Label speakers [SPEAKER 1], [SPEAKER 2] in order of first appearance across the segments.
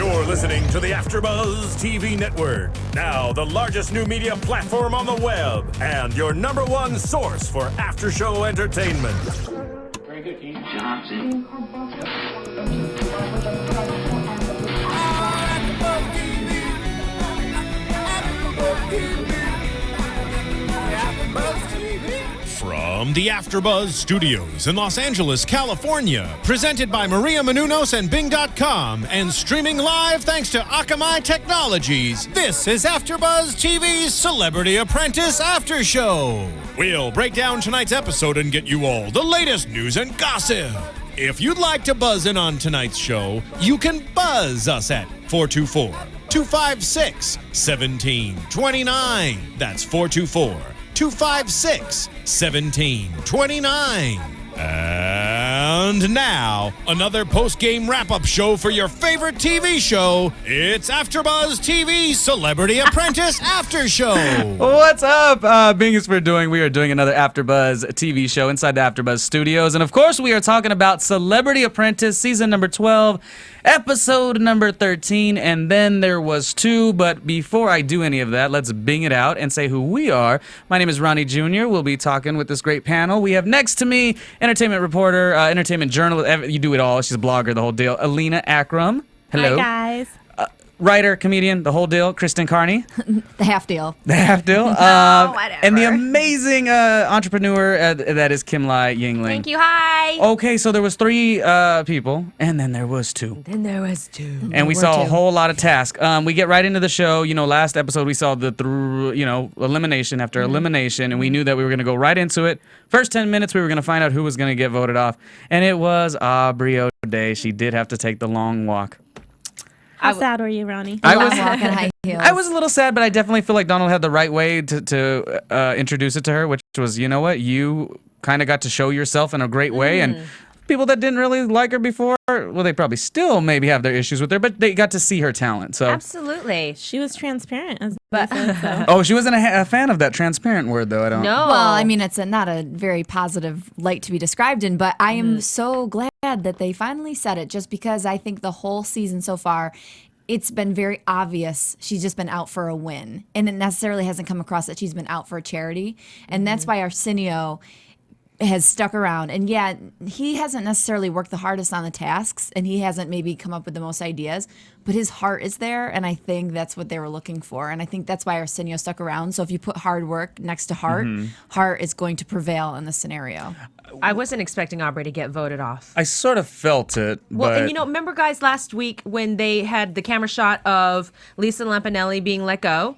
[SPEAKER 1] You're listening to the AFTERBUZZ TV network, now the largest new media platform on the web, and your #1 source for after-show entertainment.
[SPEAKER 2] Very good, Keith. Johnson.
[SPEAKER 1] From the AFTERBUZZ Studios in Los Angeles, California, presented by Maria Menounos and Bing.com, and streaming live thanks to Akamai Technologies, this is AFTERBUZZ TV's Celebrity Apprentice After Show. We'll break down tonight's episode and get you all the latest news and gossip. If you'd like to buzz in on tonight's show, you can buzz us at 424-256-1729. That's 424-256-1729. And now, another post-game wrap-up show for your favorite TV show. It's AFTERBUZZ TV Celebrity Apprentice After Show.
[SPEAKER 3] What's up? Bing is for doing. We are doing another AFTERBUZZ TV show inside the AFTERBUZZ Studios. And of course, we are talking about Celebrity Apprentice season number 12, episode number 13. And then there was 2. But before I do any of that, let's Bing it out and say who we are. My name is Ronnie Jr. We'll be talking with this great panel. We have next to me entertainment reporter, entertainment journalist, you do it all. She's a blogger, the whole deal. Alina Akrama. Hello.
[SPEAKER 4] Hi, guys.
[SPEAKER 3] Writer, comedian, the whole deal. Kristen Carney.
[SPEAKER 4] The half deal.
[SPEAKER 3] The half deal.
[SPEAKER 4] Whatever.
[SPEAKER 3] And the amazing entrepreneur that is Kimlai Yingling.
[SPEAKER 4] Thank you. Hi.
[SPEAKER 3] Okay, so there was 3 people, and then there was 2. And we saw a whole lot of tasks. We get right into the show. You know, last episode we saw the elimination after elimination, and we knew that we were going to go right into it. First 10 minutes, we were going to find out who was going to get voted off, and it was Aubrey O'Day. She did have to take the long walk.
[SPEAKER 4] How sad were you, Ronnie?
[SPEAKER 3] I was
[SPEAKER 4] walking high heels.
[SPEAKER 3] I was a little sad, but I definitely feel like Donald had the right way to introduce it to her, which was, you know what, you kind of got to show yourself in a great way, and people that didn't really like her before, well, they probably still maybe have their issues with her, but they got to see her talent. So
[SPEAKER 4] absolutely,
[SPEAKER 5] she was transparent, as they said, so.
[SPEAKER 3] Oh, she wasn't a fan of that transparent word, though. I don't.
[SPEAKER 4] No.
[SPEAKER 6] Well, I mean, it's not a very positive light to be described in, but I am so glad that they finally said it, just because I think the whole season so far, it's been very obvious she's just been out for a win, and it necessarily hasn't come across that she's been out for a charity, and that's why Arsenio has stuck around. And yeah, he hasn't necessarily worked the hardest on the tasks, and he hasn't maybe come up with the most ideas, but his heart is there, and I think that's what they were looking for, and I think that's why Arsenio stuck around. So if you put hard work next to heart, heart is going to prevail in this scenario.
[SPEAKER 7] I wasn't expecting Aubrey to get voted off.
[SPEAKER 3] I sort of felt it.
[SPEAKER 7] Well,
[SPEAKER 3] but
[SPEAKER 7] and remember, guys, last week when they had the camera shot of Lisa Lampanelli being let go,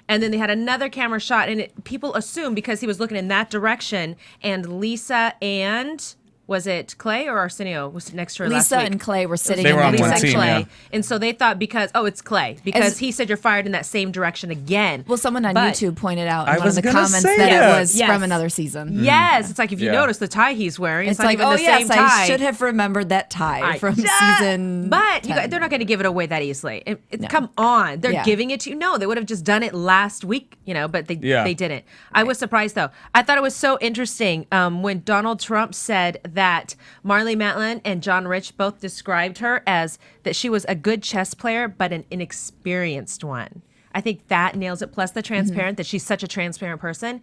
[SPEAKER 7] and then they had another camera shot, and people assumed because he was looking in that direction, and Lisa and... was it Clay or Arsenio was next to her last
[SPEAKER 6] Lisa
[SPEAKER 7] week?
[SPEAKER 6] and Clay were sitting
[SPEAKER 3] They
[SPEAKER 6] in
[SPEAKER 3] were on
[SPEAKER 6] that
[SPEAKER 3] one
[SPEAKER 7] Lisa
[SPEAKER 3] team,
[SPEAKER 7] and Clay.
[SPEAKER 3] yeah.
[SPEAKER 7] And so they thought it's Clay because
[SPEAKER 6] As-
[SPEAKER 7] he said you're fired in that same direction again.
[SPEAKER 6] Well, someone on
[SPEAKER 7] But-
[SPEAKER 6] YouTube pointed out
[SPEAKER 3] I
[SPEAKER 6] in one of
[SPEAKER 3] was
[SPEAKER 6] the
[SPEAKER 3] gonna
[SPEAKER 6] comments
[SPEAKER 3] say
[SPEAKER 6] that
[SPEAKER 3] that.
[SPEAKER 6] it was
[SPEAKER 7] Yes.
[SPEAKER 6] from another season.
[SPEAKER 7] Yes, it's like if you
[SPEAKER 3] Yeah.
[SPEAKER 7] notice the tie he's wearing,
[SPEAKER 6] It's
[SPEAKER 7] not
[SPEAKER 6] like,
[SPEAKER 7] even
[SPEAKER 6] oh
[SPEAKER 7] the
[SPEAKER 6] yes,
[SPEAKER 7] same tie.
[SPEAKER 6] I should have remembered that tie from season.
[SPEAKER 7] But you
[SPEAKER 6] 10.
[SPEAKER 7] they're not going to give it away that easily. Come on, they're
[SPEAKER 6] Yeah.
[SPEAKER 7] giving it to you. No, they would have just done it last week, but they
[SPEAKER 3] Yeah.
[SPEAKER 7] they didn't. I was surprised though. I thought it was so interesting when Donald Trump said that Marlee Matlin and John Rich both described her as that she was a good chess player, but an inexperienced one. I think that nails it. Plus the transparent, that she's such a transparent person,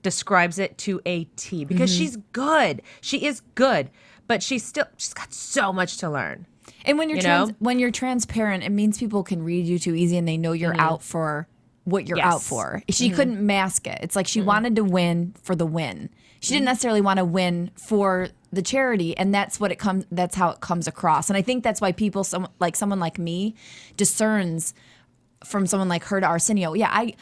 [SPEAKER 7] describes it to a T because she's good. She is good, but she's got so much to learn.
[SPEAKER 6] And when you're transparent, it means people can read you too easy, and they know you're out for what you're out for. She couldn't mask it. It's like she wanted to win for the win. She didn't necessarily want to win for the charity, and that's how it comes across. And I think that's why people, someone like me, discerns from someone like her to Arsenio. I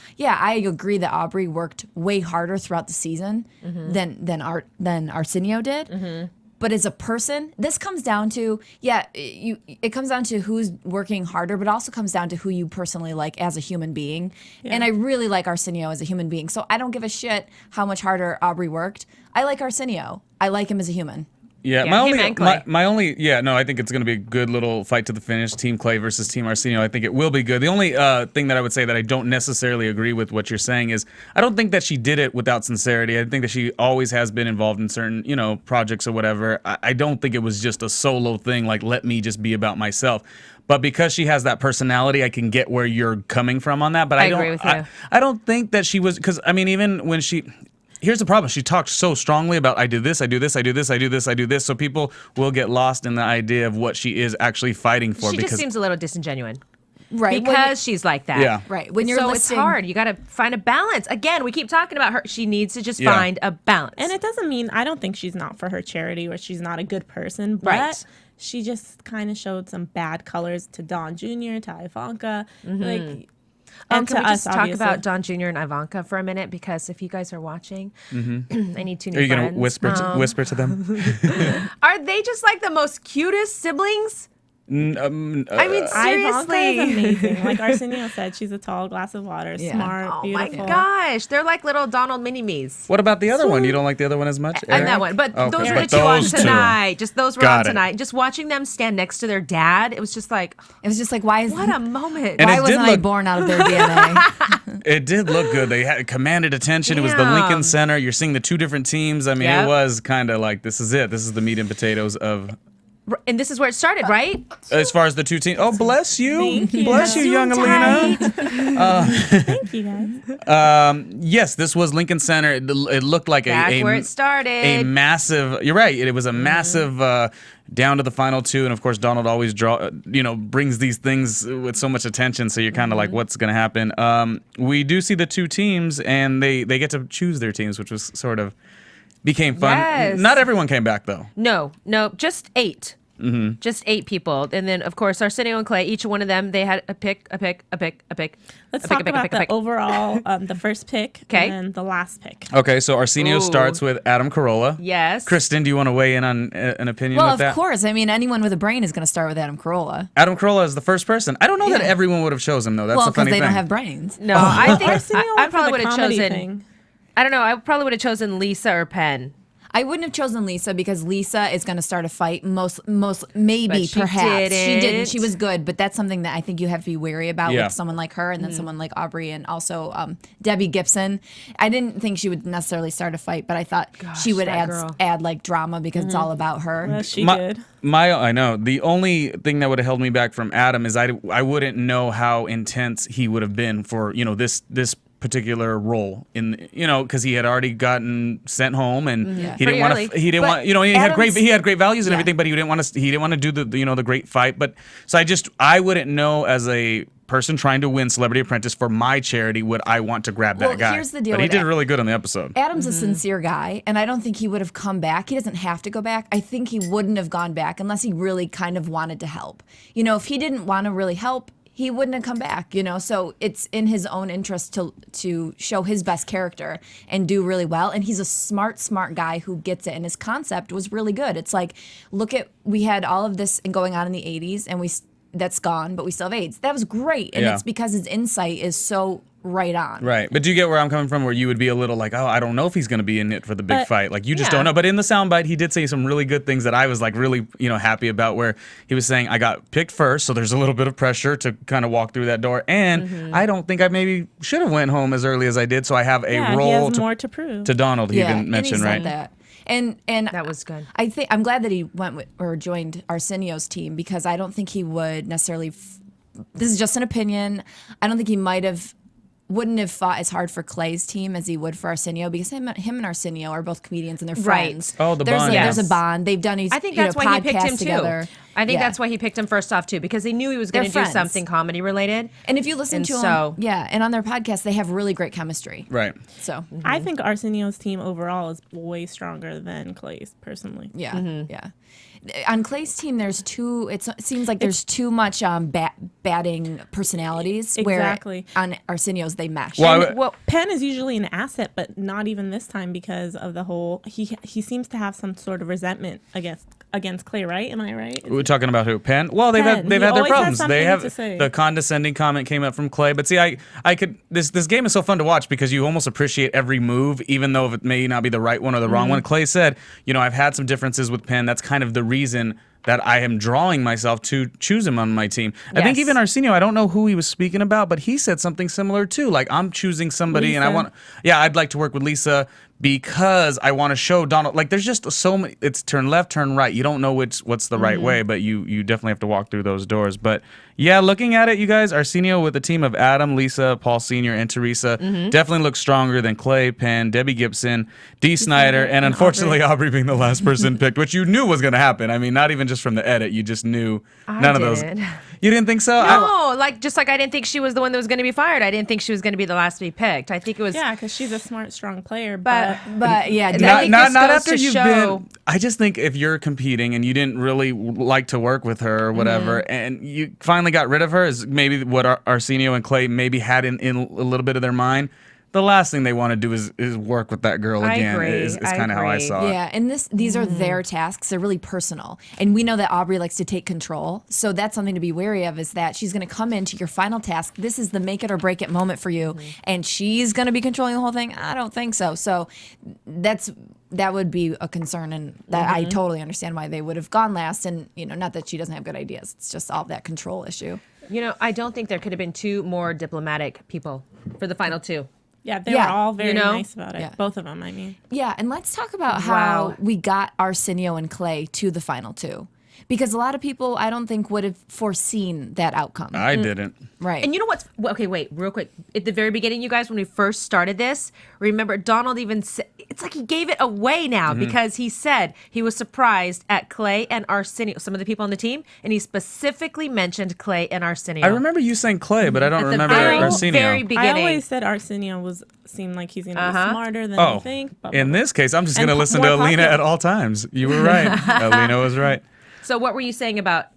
[SPEAKER 6] agree that Aubrey worked way harder throughout the season than Arsenio did. But as a person, this comes down to, it comes down to who's working harder, but also comes down to who you personally like as a human being. Yeah. And I really like Arsenio as a human being. So I don't give a shit how much harder Aubrey worked. I like Arsenio. I like him as a human.
[SPEAKER 3] Yeah,
[SPEAKER 7] Yeah, him and Clay.
[SPEAKER 3] my only, no, I think it's going to be a good little fight to the finish. Team Clay versus Team Arsenio. I think it will be good. The only thing that I would say that I don't necessarily agree with what you're saying is I don't think that she did it without sincerity. I think that she always has been involved in certain, projects or whatever. I don't think it was just a solo thing, like let me just be about myself. But because she has that personality, I can get where you're coming from on that. But I don't
[SPEAKER 7] agree with you.
[SPEAKER 3] I don't think that she was, because I mean, even when here's the problem. She talked so strongly about I do this, I do this, I do this, I do this, I do this. So people will get lost in the idea of what she is actually fighting for.
[SPEAKER 7] She just seems a little disingenuous.
[SPEAKER 6] Right.
[SPEAKER 7] Because she's like that.
[SPEAKER 3] Yeah.
[SPEAKER 6] Right. When you're
[SPEAKER 7] so
[SPEAKER 6] listing,
[SPEAKER 7] it's hard. You got to find a balance. Again, we keep talking about her. She needs to just find a balance.
[SPEAKER 5] And it doesn't mean I don't think she's not for her charity or she's not a good person, but
[SPEAKER 7] Right.
[SPEAKER 5] she just kind of showed some bad colors to Don Jr., to Ivanka, like. And
[SPEAKER 7] can
[SPEAKER 5] to
[SPEAKER 7] we just
[SPEAKER 5] us,
[SPEAKER 7] talk
[SPEAKER 5] obviously.
[SPEAKER 7] about Don Jr. and Ivanka for a minute? Because if you guys are watching, I need two new
[SPEAKER 3] Are you
[SPEAKER 7] friends.
[SPEAKER 3] going to whisper to them?
[SPEAKER 7] Are they just like the most cutest siblings? I mean,
[SPEAKER 5] Ivanka
[SPEAKER 7] seriously.
[SPEAKER 5] is amazing. Like Arsenio said, she's a tall glass of water,
[SPEAKER 6] Yeah.
[SPEAKER 5] smart,
[SPEAKER 7] Oh
[SPEAKER 5] beautiful.
[SPEAKER 7] my gosh. They're like little Donald mini-me's.
[SPEAKER 3] What about the other one? You don't like the other one as much?
[SPEAKER 7] And
[SPEAKER 3] Eric?
[SPEAKER 7] that one. But
[SPEAKER 3] Okay.
[SPEAKER 7] those were
[SPEAKER 3] But
[SPEAKER 7] the two on
[SPEAKER 3] those two.
[SPEAKER 7] tonight. Just those were
[SPEAKER 3] Got
[SPEAKER 7] on
[SPEAKER 3] it.
[SPEAKER 7] tonight. Just watching them stand next to their dad, it was just like,
[SPEAKER 6] it was just like, why is
[SPEAKER 7] what a moment.
[SPEAKER 3] And
[SPEAKER 6] why
[SPEAKER 3] it
[SPEAKER 6] wasn't
[SPEAKER 3] did
[SPEAKER 6] I
[SPEAKER 3] look-
[SPEAKER 6] born out of their DNA?
[SPEAKER 3] It did look good. They had commanded attention. It was the
[SPEAKER 7] Yeah.
[SPEAKER 3] Lincoln Center. You're seeing the two different teams. I mean,
[SPEAKER 7] Yep.
[SPEAKER 3] it was kind of like, this is it. This is the meat and potatoes of,
[SPEAKER 7] And this is where it started, right?
[SPEAKER 3] as far as the two teams. Oh, bless you.
[SPEAKER 5] Thank you.
[SPEAKER 3] Bless you, young Alina.
[SPEAKER 5] Thank you guys.
[SPEAKER 3] Yes, this was Lincoln Center. It looked like
[SPEAKER 7] Back
[SPEAKER 3] a
[SPEAKER 7] where it started.
[SPEAKER 3] a massive. You're right. It was a massive down to the final two, and of course Donald always brings these things with so much attention. So you're kind of like, what's going to happen? We do see the two teams, and they get to choose their teams, which was sort of became fun.
[SPEAKER 7] Yes.
[SPEAKER 3] Not everyone came back though.
[SPEAKER 7] No, just 8. Just 8 people. And then, of course, Arsenio and Clay, each one of them, they had a pick.
[SPEAKER 5] Let's talk about the overall, the first pick,
[SPEAKER 7] 'Kay.
[SPEAKER 5] and then the last pick.
[SPEAKER 3] Okay, so Arsenio
[SPEAKER 7] Ooh.
[SPEAKER 3] starts with Adam Carolla.
[SPEAKER 7] Yes.
[SPEAKER 3] Kristen, do you want to weigh in on an opinion
[SPEAKER 6] Well,
[SPEAKER 3] with
[SPEAKER 6] of
[SPEAKER 3] that?
[SPEAKER 6] course. I mean, anyone with a brain is going to start with Adam Carolla.
[SPEAKER 3] Adam Carolla is the first person. I don't know that
[SPEAKER 6] Yeah.
[SPEAKER 3] everyone would have chosen him though. That's
[SPEAKER 6] Well,
[SPEAKER 3] the funny
[SPEAKER 6] because they
[SPEAKER 3] thing.
[SPEAKER 6] don't have brains.
[SPEAKER 7] No, I think
[SPEAKER 5] Arsenio
[SPEAKER 7] I
[SPEAKER 5] went for
[SPEAKER 7] probably
[SPEAKER 5] the
[SPEAKER 7] would have
[SPEAKER 5] comedy
[SPEAKER 7] chosen.
[SPEAKER 5] thing.
[SPEAKER 7] I don't know. I probably would have chosen Lisa or Penn.
[SPEAKER 6] I wouldn't have chosen Lisa because Lisa is going to start a fight. Maybe,
[SPEAKER 7] But she
[SPEAKER 6] perhaps. She
[SPEAKER 7] didn't.
[SPEAKER 6] didn't. She was good, but that's something that I think you have to be wary about
[SPEAKER 3] Yeah.
[SPEAKER 6] with someone like her and then someone like Aubrey and also Debbie Gibson. I didn't think she would necessarily start a fight, but I thought she would
[SPEAKER 7] that girl.
[SPEAKER 6] add like drama because it's all about her.
[SPEAKER 5] Well, she
[SPEAKER 3] My-
[SPEAKER 5] did.
[SPEAKER 3] I know. The only thing that would have held me back from Adam is I wouldn't know how intense he would have been for, this particular role because he had already gotten sent home and he
[SPEAKER 7] Pretty
[SPEAKER 3] didn't want
[SPEAKER 7] early.
[SPEAKER 3] to he didn't
[SPEAKER 6] But
[SPEAKER 3] want he had great values and
[SPEAKER 6] Yeah.
[SPEAKER 3] everything, but he didn't want to do the great fight. But so I wouldn't know as a person trying to win Celebrity Apprentice for my charity would I want to grab that
[SPEAKER 6] Well,
[SPEAKER 3] guy.
[SPEAKER 6] here's the deal
[SPEAKER 3] But he
[SPEAKER 6] with
[SPEAKER 3] did
[SPEAKER 6] that.
[SPEAKER 3] really good on the episode.
[SPEAKER 6] Adam's a sincere guy, and I don't think he would have come back. He doesn't have to go back. I think he wouldn't have gone back unless he really kind of wanted to help. If he didn't want to really help, he wouldn't have come back, So it's in his own interest to show his best character and do really well. And he's a smart guy who gets it. And his concept was really good. It's like, we had all of this going on in the 80s, and that's gone, but we still have AIDS. That was great. And
[SPEAKER 3] Yeah.
[SPEAKER 6] it's because his insight is so right on.
[SPEAKER 3] Right. But do you get where I'm coming from, where you would be a little like, oh, I don't know if he's going to be in it for the big
[SPEAKER 5] But-
[SPEAKER 3] fight. Like, you just
[SPEAKER 7] Yeah.
[SPEAKER 3] don't know. But in the soundbite, he did say some really good things that I was like really, happy about, where he was saying, I got picked first, so there's a little bit of pressure to kind of walk through that door. And I don't think I maybe should have went home as early as I did, so I have a
[SPEAKER 5] Yeah, he
[SPEAKER 3] role
[SPEAKER 5] has
[SPEAKER 3] to,
[SPEAKER 5] more to prove.
[SPEAKER 3] to Donald, he
[SPEAKER 6] Yeah,
[SPEAKER 3] even
[SPEAKER 6] and he
[SPEAKER 3] mentioned,
[SPEAKER 6] said
[SPEAKER 3] right?
[SPEAKER 6] that. And
[SPEAKER 7] That was good.
[SPEAKER 6] I think I'm glad that he went with, or joined Arsenio's team because I don't think he would necessarily. This is just an opinion. I don't think he wouldn't have fought as hard for Clay's team as he would for Arsenio because him and Arsenio are both comedians and they're
[SPEAKER 7] Right.
[SPEAKER 6] friends.
[SPEAKER 3] Oh, the
[SPEAKER 6] there's
[SPEAKER 3] bond,
[SPEAKER 6] There's
[SPEAKER 7] yes.
[SPEAKER 6] a bond. They've done.
[SPEAKER 7] I think that's why he picked him
[SPEAKER 6] podcasts
[SPEAKER 7] too.
[SPEAKER 6] together.
[SPEAKER 7] I think
[SPEAKER 6] Yeah.
[SPEAKER 7] that's why he picked him first off too, because he knew he was going to
[SPEAKER 6] They're
[SPEAKER 7] do
[SPEAKER 6] friends.
[SPEAKER 7] something comedy related.
[SPEAKER 6] And if you listen
[SPEAKER 7] And
[SPEAKER 6] to
[SPEAKER 7] so-
[SPEAKER 6] them, and on their podcast, they have really great chemistry.
[SPEAKER 3] Right.
[SPEAKER 6] So
[SPEAKER 5] I think Arsenio's team overall is way stronger than Clay's, personally.
[SPEAKER 6] yeah. On Clay's team, there's two. It seems like there's too much batting personalities.
[SPEAKER 5] Exactly.
[SPEAKER 6] Where on Arsenio's, they mesh.
[SPEAKER 3] Well,
[SPEAKER 7] Well,
[SPEAKER 5] Penn is usually an asset, but not even this time because of the whole. He seems to have some sort of resentment against Clay, right? Am I right?
[SPEAKER 3] we're talking about who? Penn? Well, they've
[SPEAKER 5] Penn.
[SPEAKER 3] had
[SPEAKER 5] He
[SPEAKER 3] their
[SPEAKER 5] always has
[SPEAKER 3] problems. They
[SPEAKER 5] something
[SPEAKER 3] have
[SPEAKER 5] to say.
[SPEAKER 3] the condescending comment came up from Clay, but see, I could this game is so fun to watch because you almost appreciate every move, even though it may not be the right one or the wrong one. Clay said, I've had some differences with Penn. That's kind of the reason that I am drawing myself to choose him on my team. I think
[SPEAKER 7] Yes.
[SPEAKER 3] even Arsenio, I don't know who he was speaking about, but he said something similar too. Like, I'm choosing somebody and I'd like to work with Lisa because I want to show Donald. Like, there's just so many. It's turn left, turn right. You don't know what's the right way, but you definitely have to walk through those doors. But yeah, looking at it, you guys, Arsenio with a team of Adam, Lisa, Paul Sr., and Teresa definitely looks stronger than Clay, Penn, Debbie Gibson, Dee Snider, and unfortunately Aubrey being the last person picked, which you knew was going to happen. I mean, not even just from the edit, you just knew none of those. You didn't think so?
[SPEAKER 7] No, just like I didn't think she was the one that was going to be fired. I didn't think she was going to be the last to be picked. I think it was.
[SPEAKER 5] Yeah, because she's a smart, strong player.
[SPEAKER 7] But
[SPEAKER 6] yeah,
[SPEAKER 7] I
[SPEAKER 3] Not,
[SPEAKER 7] think
[SPEAKER 3] not,
[SPEAKER 7] this
[SPEAKER 3] not
[SPEAKER 7] goes
[SPEAKER 3] after
[SPEAKER 7] to
[SPEAKER 3] you've
[SPEAKER 7] show-
[SPEAKER 3] been. I just think if you're competing and you didn't really like to work with her or whatever, and you finally got rid of her, is maybe what Arsenio and Clay maybe had in a little bit of their mind. The last thing they want to do is work with that girl
[SPEAKER 7] I
[SPEAKER 3] again.
[SPEAKER 7] agree.
[SPEAKER 3] Is kind of how I
[SPEAKER 7] agree.
[SPEAKER 3] saw it.
[SPEAKER 6] Yeah, and these are their tasks. They're really personal. And we know that Aubrey likes to take control. So that's something to be wary of, is that she's going to come into your final task. This is the make it or break it moment for you. And she's going to be controlling the whole thing? I don't think so. So that would be a concern, and that I totally understand why they would have gone last. And, not that she doesn't have good ideas. It's just all that control issue.
[SPEAKER 7] I don't think there could have been two more diplomatic people for the final two.
[SPEAKER 5] yeah, they were all very
[SPEAKER 7] know?
[SPEAKER 5] nice about it.
[SPEAKER 6] Yeah.
[SPEAKER 5] Both of them, I mean.
[SPEAKER 6] Yeah, and let's talk about how
[SPEAKER 7] Wow.
[SPEAKER 6] we got Arsenio and Clay to the final two. Because a lot of people, I don't think, would have foreseen that outcome.
[SPEAKER 3] I didn't.
[SPEAKER 6] Right.
[SPEAKER 7] And you know what's okay? Wait, real quick. At the very beginning, you guys, when we first started this, remember Donald even said it's like he gave it away now because he said he was surprised at Clay and Arsenio, some of the people on the team, and he specifically mentioned Clay and Arsenio.
[SPEAKER 3] I remember you saying Clay, but I don't
[SPEAKER 7] At the
[SPEAKER 3] remember
[SPEAKER 7] very,
[SPEAKER 3] Arsenio.
[SPEAKER 7] very beginning.
[SPEAKER 5] I always said Arsenio seemed like he's going to be smarter than you think. Blah, blah,
[SPEAKER 3] In
[SPEAKER 5] blah.
[SPEAKER 3] this case, I'm just
[SPEAKER 5] And
[SPEAKER 3] going to listen to
[SPEAKER 5] more
[SPEAKER 3] Alina
[SPEAKER 5] popular.
[SPEAKER 3] at all times. You were right. Alina was right.
[SPEAKER 7] So what were you saying about?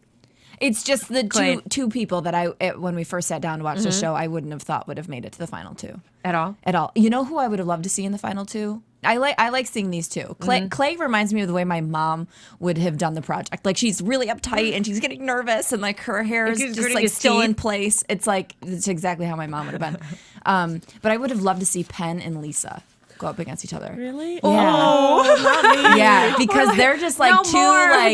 [SPEAKER 6] It's just the
[SPEAKER 7] Clay.
[SPEAKER 6] two people that when we first sat down to watch the show, I wouldn't have thought would have made it to the final two.
[SPEAKER 7] At all?
[SPEAKER 6] At all. You know who I would have loved to see in the final two? I like seeing these two. Clay reminds me of the way my mom would have done the project. Like, she's really uptight and she's getting nervous and like her hair is
[SPEAKER 7] he's
[SPEAKER 6] just
[SPEAKER 7] gritting
[SPEAKER 6] like
[SPEAKER 7] his
[SPEAKER 6] still in
[SPEAKER 7] teeth.
[SPEAKER 6] place. It's exactly how my mom would have been. But I would have loved to see Penn and Lisa go up against each other.
[SPEAKER 5] Really?
[SPEAKER 6] Yeah.
[SPEAKER 5] Oh, not me.
[SPEAKER 6] Yeah, because they're just like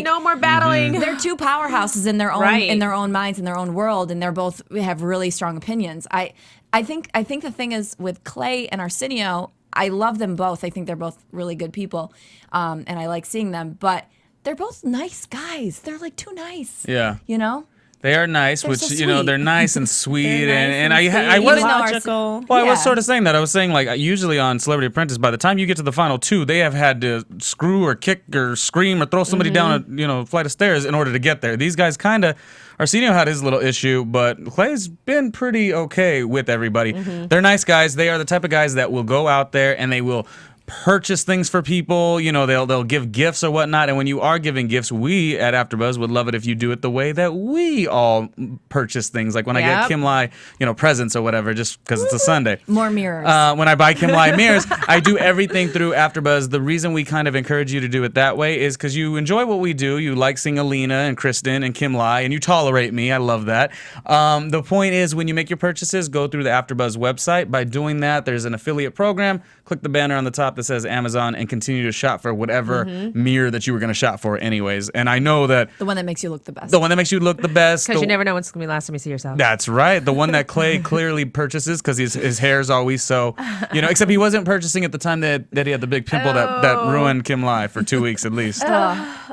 [SPEAKER 7] no more battling.
[SPEAKER 6] they're two powerhouses in their own
[SPEAKER 7] Right.
[SPEAKER 6] in their own minds, in their own world, and they're both have really strong opinions. I think the thing is with Clay and Arsenio, I love them both. I think they're both really good people, and I like seeing them. But they're both nice guys. They're like too nice.
[SPEAKER 3] Yeah.
[SPEAKER 6] You know.
[SPEAKER 3] They are nice,
[SPEAKER 6] They're
[SPEAKER 3] which,
[SPEAKER 6] so
[SPEAKER 3] they're
[SPEAKER 6] sweet.
[SPEAKER 3] nice and sweet.
[SPEAKER 5] They're nice
[SPEAKER 3] I
[SPEAKER 5] sweet,
[SPEAKER 3] was.
[SPEAKER 6] Even though
[SPEAKER 5] logical.
[SPEAKER 3] Well, I was
[SPEAKER 6] Yeah.
[SPEAKER 3] sort of saying that. I was saying, like, usually on Celebrity Apprentice, by the time you get to the final two, they have had to screw or kick or scream or throw somebody down a flight of stairs in order to get there. These guys kind of. Arsenio had his little issue, but Clay's been pretty okay with everybody. They're nice guys. They are the type of guys that will go out there and they will purchase things for people. They'll give gifts or whatnot. And when you are giving gifts, we at AfterBuzz would love it if you do it the way that we all purchase things. Like when I get
[SPEAKER 7] Yep.
[SPEAKER 3] Kimlai, presents or whatever, just because it's a Sunday.
[SPEAKER 6] More mirrors.
[SPEAKER 3] When I buy Kimlai mirrors, I do everything through AfterBuzz. The reason we kind of encourage you to do it that way is because you enjoy what we do. You like seeing Alina and Kristen and Kimlai, and you tolerate me. I love that. The point is, when you make your purchases, go through the AfterBuzz website. By doing that, there's an affiliate program. Click the banner on the top that says Amazon and continue to shop for whatever mirror that you were going to shop for anyways. And I know that
[SPEAKER 6] the one that makes you look the best.
[SPEAKER 3] the one that makes you look the best.
[SPEAKER 7] Because
[SPEAKER 3] the-
[SPEAKER 7] you never know when it's going to be the last time you see yourself.
[SPEAKER 3] That's right. The one that Clay clearly purchases because his hair is always so, except he wasn't purchasing at the time that he had the big pimple that ruined Kimlai for 2 weeks at least.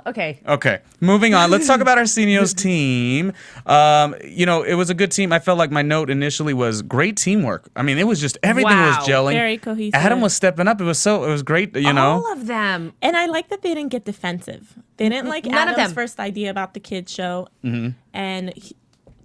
[SPEAKER 7] Okay.
[SPEAKER 3] Okay, moving on. Let's talk about Arsenio's team. It was a good team. I felt like my note initially was great teamwork. I mean, it was just everything was
[SPEAKER 7] Wow.
[SPEAKER 3] gelling.
[SPEAKER 5] Very cohesive.
[SPEAKER 3] Adam was stepping up. It was great,
[SPEAKER 7] All of them.
[SPEAKER 5] And I like that they didn't get defensive. They didn't like
[SPEAKER 7] None of
[SPEAKER 5] Adam's
[SPEAKER 7] them.
[SPEAKER 5] first idea about the kids show. And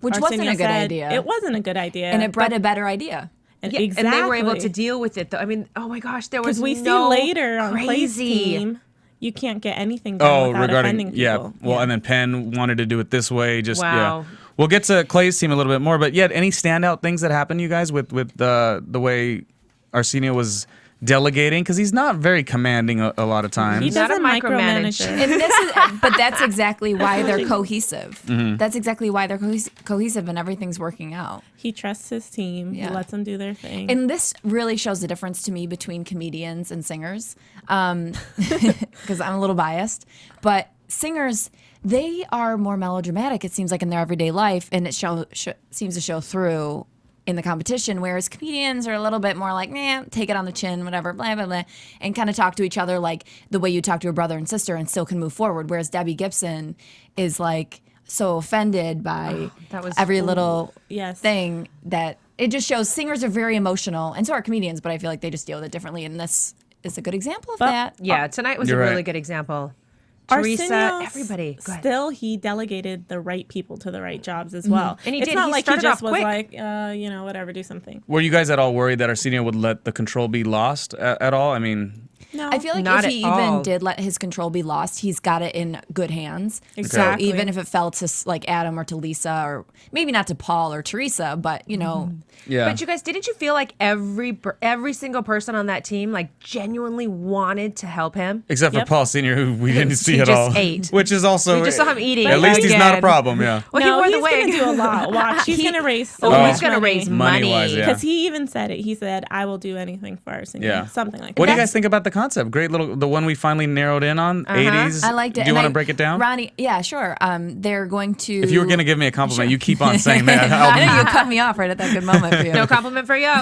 [SPEAKER 6] Which wasn't
[SPEAKER 5] Arsenio
[SPEAKER 6] a good
[SPEAKER 5] said
[SPEAKER 6] idea.
[SPEAKER 5] It wasn't a good idea.
[SPEAKER 6] and it bred a better idea.
[SPEAKER 5] and
[SPEAKER 7] Yeah,
[SPEAKER 5] exactly.
[SPEAKER 7] And they were able to deal with it, though. I mean, oh my gosh, there was
[SPEAKER 5] Because we
[SPEAKER 7] no
[SPEAKER 5] see later on Clay's
[SPEAKER 7] crazy.
[SPEAKER 5] team, you can't get anything done without offending people.
[SPEAKER 3] Well, and then Penn wanted to do it this way. Just
[SPEAKER 7] Wow.
[SPEAKER 3] yeah. We'll get to Clay's team a little bit more, but yet any standout things that happened, you guys, with the way Arsenio was delegating? Because he's not very commanding a lot of times.
[SPEAKER 5] He
[SPEAKER 7] Not a
[SPEAKER 5] doesn't micromanage.
[SPEAKER 6] And but that's exactly why they're cohesive. That's exactly why they're cohesive and everything's working out.
[SPEAKER 5] He trusts his team.
[SPEAKER 6] Yeah.
[SPEAKER 5] He lets them do their thing.
[SPEAKER 6] And this really shows the difference to me between comedians and singers, because I'm a little biased. But singers, they are more melodramatic, it seems like, in their everyday life, and it seems to show through in the competition, whereas comedians are a little bit more like, take it on the chin, whatever, blah, blah, blah, and kind of talk to each other like the way you talk to a brother and sister and still can move forward, whereas Debbie Gibson is like so offended by every little thing that it just shows singers are very emotional, and so are comedians, but I feel like they just deal with it differently, and this is a good example of that.
[SPEAKER 7] Yeah, tonight was a really good example. Teresa,
[SPEAKER 5] Arsenio,
[SPEAKER 7] everybody. Go ahead.
[SPEAKER 5] Still, he delegated the right people to the right jobs as well.
[SPEAKER 7] And he
[SPEAKER 5] it's
[SPEAKER 7] did.
[SPEAKER 5] not
[SPEAKER 7] He
[SPEAKER 5] like he
[SPEAKER 7] started
[SPEAKER 5] just
[SPEAKER 7] off
[SPEAKER 5] was
[SPEAKER 7] quick.
[SPEAKER 5] like, whatever, do something.
[SPEAKER 3] Were you guys at all worried that Arsenio would let the control be lost at all? I mean,
[SPEAKER 5] No,
[SPEAKER 6] I feel like
[SPEAKER 7] Not
[SPEAKER 6] if he
[SPEAKER 7] at all.
[SPEAKER 6] even did let his control be lost, he's got it in good hands.
[SPEAKER 5] Exactly.
[SPEAKER 6] So even if it fell to like Adam or to Lisa, or maybe not to Paul or Teresa, but you know,
[SPEAKER 3] yeah.
[SPEAKER 7] But you guys, didn't you feel like every single person on that team like genuinely wanted to help him?
[SPEAKER 3] Except for
[SPEAKER 5] Yep.
[SPEAKER 3] Paul Sr., who we didn't see
[SPEAKER 7] He
[SPEAKER 3] at
[SPEAKER 7] just
[SPEAKER 3] all.
[SPEAKER 7] ate.
[SPEAKER 3] Which is also...
[SPEAKER 7] We just saw him eating
[SPEAKER 3] At least he's not a
[SPEAKER 7] again.
[SPEAKER 3] problem, yeah.
[SPEAKER 7] Well,
[SPEAKER 5] no,
[SPEAKER 7] he wore the
[SPEAKER 5] he's
[SPEAKER 7] wig.
[SPEAKER 5] gonna do a lot. Watch, he's gonna raise so
[SPEAKER 7] Oh,
[SPEAKER 5] much
[SPEAKER 7] he's gonna
[SPEAKER 5] money.
[SPEAKER 7] raise money.
[SPEAKER 3] Money-wise, yeah.
[SPEAKER 5] Because he even said it. He said, "I will do anything for Arsenio."
[SPEAKER 3] Yeah.
[SPEAKER 5] Something like
[SPEAKER 3] What
[SPEAKER 5] that.
[SPEAKER 3] do you guys think about the concept? Great the one we finally narrowed in on, 80s.
[SPEAKER 6] I liked it.
[SPEAKER 3] Do you
[SPEAKER 6] And
[SPEAKER 3] want to break it down?
[SPEAKER 6] Ronnie? Yeah, sure. They're going to.
[SPEAKER 3] If you were going to give me a compliment, you keep on saying that.
[SPEAKER 6] I know you cut me off right at that good moment for you.
[SPEAKER 7] No compliment for you.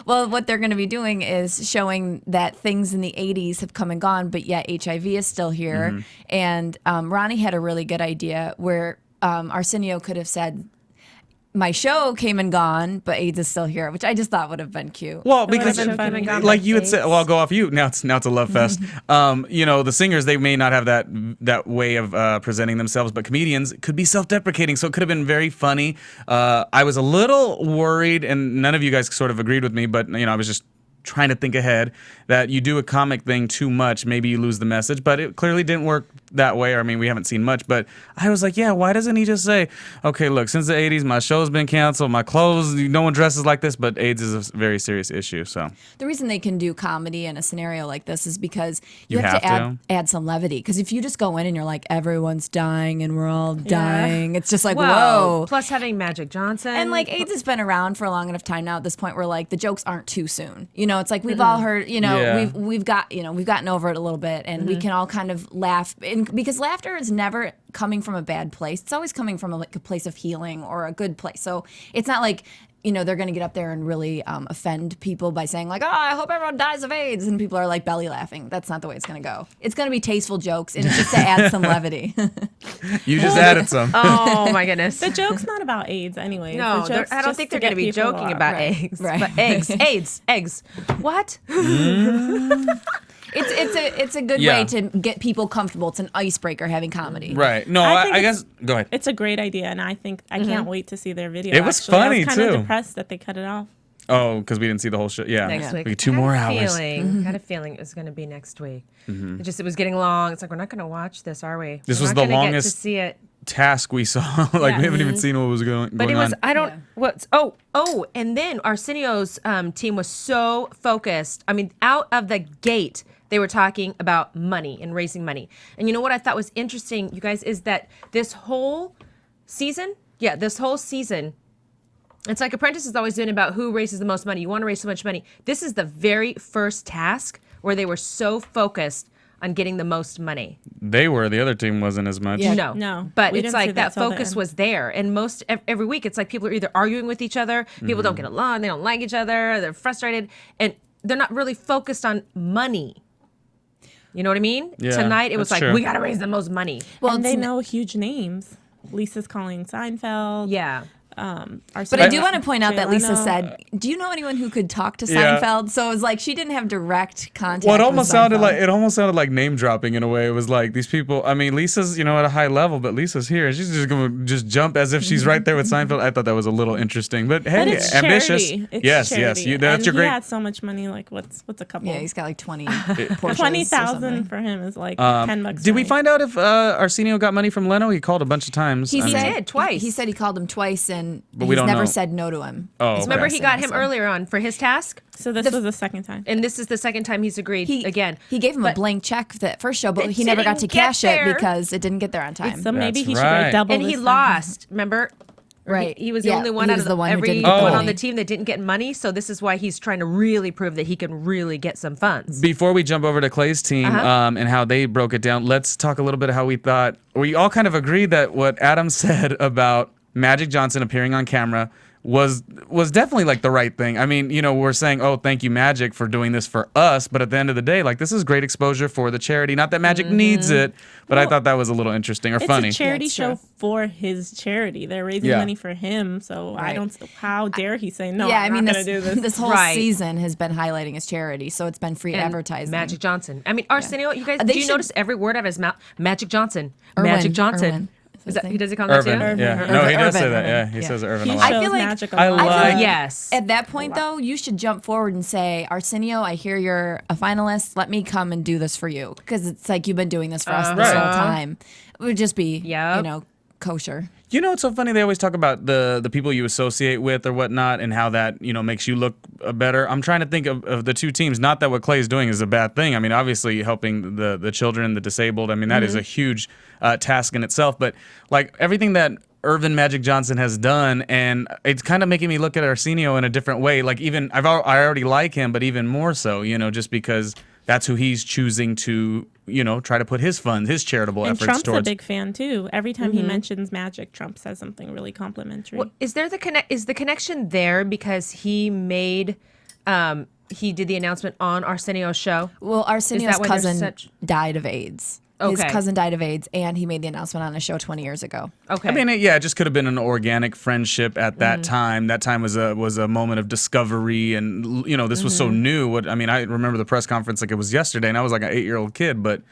[SPEAKER 6] Well, what they're going to be doing is showing that things in the 80s have come and gone, but yet HIV is still here. And Ronnie had a really good idea where Arsenio could have said, my show came and gone, but AIDS is still here, which I just thought would have been cute.
[SPEAKER 3] Well, because
[SPEAKER 5] been funny.
[SPEAKER 3] like you had said, well, I'll go off you. Now it's a love fest. The singers, they may not have that way of presenting themselves, but comedians could be self-deprecating, so it could have been very funny. I was a little worried, and none of you guys sort of agreed with me, but I was just trying to think ahead, that you do a comic thing too much, maybe you lose the message, but it clearly didn't work that way. Or, I mean, we haven't seen much, but I was like, yeah, why doesn't he just say, okay, look, since the 80s, my show's been canceled, my clothes, no one dresses like this, but AIDS is a very serious issue, so.
[SPEAKER 6] The reason they can do comedy in a scenario like this is because you
[SPEAKER 3] have
[SPEAKER 6] to add some levity. Because if you just go in and you're like, everyone's dying and we're all dying, it's just like, whoa.
[SPEAKER 7] Plus having Magic Johnson.
[SPEAKER 6] And like AIDS has been around for a long enough time now at this point where like the jokes aren't too soon. It's like we've all heard,
[SPEAKER 3] Yeah.
[SPEAKER 6] we've gotten over it a little bit, and we can all kind of laugh. And because laughter is never coming from a bad place. It's always coming from a place of healing or a good place. So it's not like they're going to get up there and really offend people by saying like, oh, I hope everyone dies of AIDS, and people are like belly laughing. That's not the way it's going to go. It's going to be tasteful jokes, and it's just to add some levity.
[SPEAKER 3] You just added some.
[SPEAKER 7] oh my goodness.
[SPEAKER 5] The joke's not about AIDS anyway.
[SPEAKER 7] No,
[SPEAKER 5] The joke's
[SPEAKER 7] I don't
[SPEAKER 5] just
[SPEAKER 7] think
[SPEAKER 5] to
[SPEAKER 7] they're going to
[SPEAKER 5] get
[SPEAKER 7] be
[SPEAKER 5] people
[SPEAKER 7] joking
[SPEAKER 5] up.
[SPEAKER 7] about
[SPEAKER 6] Right,
[SPEAKER 7] eggs.
[SPEAKER 6] right.
[SPEAKER 7] But eggs. What?
[SPEAKER 6] It's a good
[SPEAKER 3] Yeah.
[SPEAKER 6] way to get people comfortable. It's an icebreaker having comedy.
[SPEAKER 3] Right. No,
[SPEAKER 5] I think
[SPEAKER 3] I guess, go ahead.
[SPEAKER 5] It's a great idea, and I think I can't wait to see their video.
[SPEAKER 3] It was
[SPEAKER 5] actually.
[SPEAKER 3] funny,
[SPEAKER 5] I was kind
[SPEAKER 3] too.
[SPEAKER 5] of depressed that they cut it off.
[SPEAKER 3] Oh, because we didn't see the whole show. Yeah.
[SPEAKER 7] Next week.
[SPEAKER 3] We got 2 more hours.
[SPEAKER 7] Had a feeling it was going to be next week. It was getting long. It's like, we're not going to watch this, are we?
[SPEAKER 3] This
[SPEAKER 7] We're
[SPEAKER 3] was
[SPEAKER 7] not
[SPEAKER 3] the
[SPEAKER 7] gonna get
[SPEAKER 3] longest
[SPEAKER 7] to see it.
[SPEAKER 3] Task we saw. Like, we haven't even seen what was going
[SPEAKER 7] But it was,
[SPEAKER 3] on.
[SPEAKER 7] I don't, and then Arsenio's team was so focused. I mean, out of the gate, they were talking about money and raising money. And you know what I thought was interesting, you guys, is that this whole season, it's like Apprentice has always been about who raises the most money. You want to raise so much money. This is the very first task where they were so focused on getting the most money.
[SPEAKER 3] They were. The other team wasn't as much.
[SPEAKER 6] Yeah.
[SPEAKER 5] No,
[SPEAKER 7] But
[SPEAKER 5] we
[SPEAKER 7] it's
[SPEAKER 5] didn't see
[SPEAKER 7] like
[SPEAKER 5] that
[SPEAKER 7] that
[SPEAKER 5] till the
[SPEAKER 7] focus
[SPEAKER 5] end.
[SPEAKER 7] was there. And every week, it's like people are either arguing with each other, people don't get along, they don't like each other, they're frustrated, and they're not really focused on money. You know what I mean?
[SPEAKER 3] Yeah,
[SPEAKER 7] Tonight, it was
[SPEAKER 3] that's
[SPEAKER 7] like,
[SPEAKER 3] true.
[SPEAKER 7] we got to raise the most money.
[SPEAKER 6] Well,
[SPEAKER 5] and they
[SPEAKER 6] it's-
[SPEAKER 5] know huge names. Lisa's calling Seinfeld.
[SPEAKER 7] Yeah.
[SPEAKER 6] But I do want to point out that Lisa
[SPEAKER 5] Leno.
[SPEAKER 6] said, "Do you know anyone who could talk to
[SPEAKER 3] Yeah.
[SPEAKER 6] Seinfeld?" So it was like she didn't have direct contact.
[SPEAKER 3] Well, it
[SPEAKER 6] with
[SPEAKER 3] almost sounded
[SPEAKER 6] Seinfeld.
[SPEAKER 3] like name dropping in a way. It was like these people. I mean, Lisa's at a high level, but Lisa's here. She's just gonna just jump as if she's right there with Seinfeld. I thought that was a little interesting, but hey,
[SPEAKER 5] But it's
[SPEAKER 3] ambitious.
[SPEAKER 5] charity. It's
[SPEAKER 3] yes,
[SPEAKER 5] charity.
[SPEAKER 3] yes. That's
[SPEAKER 5] and
[SPEAKER 3] your great.
[SPEAKER 5] He had so much money. Like what's a couple?
[SPEAKER 6] Yeah, he's got like 20 Porsches
[SPEAKER 5] 20,000
[SPEAKER 6] or
[SPEAKER 5] for him is like $10.
[SPEAKER 3] Did we
[SPEAKER 5] right?
[SPEAKER 3] find out if Arsenio got money from Leno? He called a bunch of times.
[SPEAKER 6] He
[SPEAKER 3] I mean-
[SPEAKER 6] said
[SPEAKER 7] twice.
[SPEAKER 6] He said he called him twice, and
[SPEAKER 3] we
[SPEAKER 6] he's
[SPEAKER 3] don't
[SPEAKER 6] never
[SPEAKER 3] know.
[SPEAKER 6] said no to him.
[SPEAKER 3] Oh, okay.
[SPEAKER 7] Remember, he got him
[SPEAKER 6] So-
[SPEAKER 7] earlier on for his task,
[SPEAKER 5] So this was the second time.
[SPEAKER 7] and this is the second time he's agreed again.
[SPEAKER 6] He gave him a
[SPEAKER 7] But-
[SPEAKER 6] blank check that first show, but
[SPEAKER 7] It
[SPEAKER 6] he never got to
[SPEAKER 7] didn't get
[SPEAKER 6] cash it
[SPEAKER 7] there.
[SPEAKER 6] because it didn't get there on time.
[SPEAKER 5] So maybe
[SPEAKER 3] That's
[SPEAKER 5] he should
[SPEAKER 3] right.
[SPEAKER 5] go double.
[SPEAKER 7] And he
[SPEAKER 5] this time.
[SPEAKER 7] lost. Remember?
[SPEAKER 6] Right.
[SPEAKER 7] He was the
[SPEAKER 6] Yeah,
[SPEAKER 7] only one
[SPEAKER 6] he
[SPEAKER 7] out
[SPEAKER 6] was
[SPEAKER 7] of
[SPEAKER 6] the one who
[SPEAKER 7] everyone
[SPEAKER 6] didn't get the
[SPEAKER 7] on
[SPEAKER 6] money.
[SPEAKER 7] the team that didn't get money. So this is why he's trying to really prove that he can really get some funds.
[SPEAKER 3] Before we jump over to Clay's team and how they broke it down, let's talk a little bit of how we all kind of agreed that what Adam said about Magic Johnson appearing on camera was definitely like the right thing. I mean, we're saying, oh, thank you, Magic, for doing this for us. But at the end of the day, like, this is great exposure for the charity. Not that Magic needs it, but I thought that was a little interesting or
[SPEAKER 5] It's
[SPEAKER 3] funny.
[SPEAKER 5] a charity
[SPEAKER 6] it's
[SPEAKER 5] show
[SPEAKER 6] true.
[SPEAKER 5] for his charity. They're raising
[SPEAKER 3] Yeah.
[SPEAKER 5] money for him. So I
[SPEAKER 6] Right.
[SPEAKER 5] don't. How dare he say no?
[SPEAKER 6] Yeah,
[SPEAKER 5] I'm
[SPEAKER 6] I mean,
[SPEAKER 5] not gonna do this.
[SPEAKER 6] this whole
[SPEAKER 7] Right.
[SPEAKER 6] season has been highlighting his charity, so it's been free
[SPEAKER 7] And
[SPEAKER 6] advertising.
[SPEAKER 7] Magic Johnson. I mean, Arsenio, you guys,
[SPEAKER 6] They
[SPEAKER 7] do you
[SPEAKER 6] should-
[SPEAKER 7] notice every word out of his mouth? Magic Johnson.
[SPEAKER 6] Irwin,
[SPEAKER 7] Magic Johnson.
[SPEAKER 6] Irwin.
[SPEAKER 7] Is that, he does he call him that
[SPEAKER 3] Irvin.
[SPEAKER 7] too?
[SPEAKER 5] Irvin.
[SPEAKER 3] Yeah.
[SPEAKER 5] Irvin.
[SPEAKER 3] No, he does say
[SPEAKER 6] Irvin.
[SPEAKER 3] that. Yeah, he
[SPEAKER 6] Yeah.
[SPEAKER 3] says Irvin
[SPEAKER 5] He
[SPEAKER 3] a
[SPEAKER 5] shows
[SPEAKER 3] lot.
[SPEAKER 6] I feel like-
[SPEAKER 5] magic a
[SPEAKER 3] I
[SPEAKER 5] lot.
[SPEAKER 3] like-
[SPEAKER 6] feel like
[SPEAKER 7] Yes.
[SPEAKER 6] At that point, though, you should jump forward and say, Arsenio, I hear you're a finalist. Let me come and do this for you. Because it's like you've been doing this for us this
[SPEAKER 3] Right.
[SPEAKER 6] whole time. It would just be,
[SPEAKER 7] Yep.
[SPEAKER 6] kosher.
[SPEAKER 3] It's so funny. They always talk about the people you associate with or whatnot and how that, makes you look better. I'm trying to think of the two teams. Not that what Clay's doing is a bad thing. I mean, obviously helping the children, the disabled. I mean, that is a huge task in itself. But like everything that Irvin Magic Johnson has done, and it's kind of making me look at Arsenio in a different way. Like even I already like him, but even more so, just because that's who he's choosing to, try to put his funds, his charitable
[SPEAKER 5] And
[SPEAKER 3] efforts
[SPEAKER 5] Trump's
[SPEAKER 3] towards.
[SPEAKER 5] a big fan too. Every time he mentions magic, Trump says something really complimentary.
[SPEAKER 7] Well, is there is the connection there because he made he did the announcement on Arsenio's show?
[SPEAKER 6] Well, Arsenio's
[SPEAKER 7] why there's
[SPEAKER 6] cousin
[SPEAKER 7] such-
[SPEAKER 6] died of AIDS. His
[SPEAKER 7] Okay.
[SPEAKER 6] cousin died of AIDS, and he made the announcement on a show 20 years ago.
[SPEAKER 7] Okay.
[SPEAKER 3] I mean, it just could have been an organic friendship at that time. That time was a moment of discovery, and this was so new. I remember the press conference like it was yesterday, and I was like an 8-year-old kid. But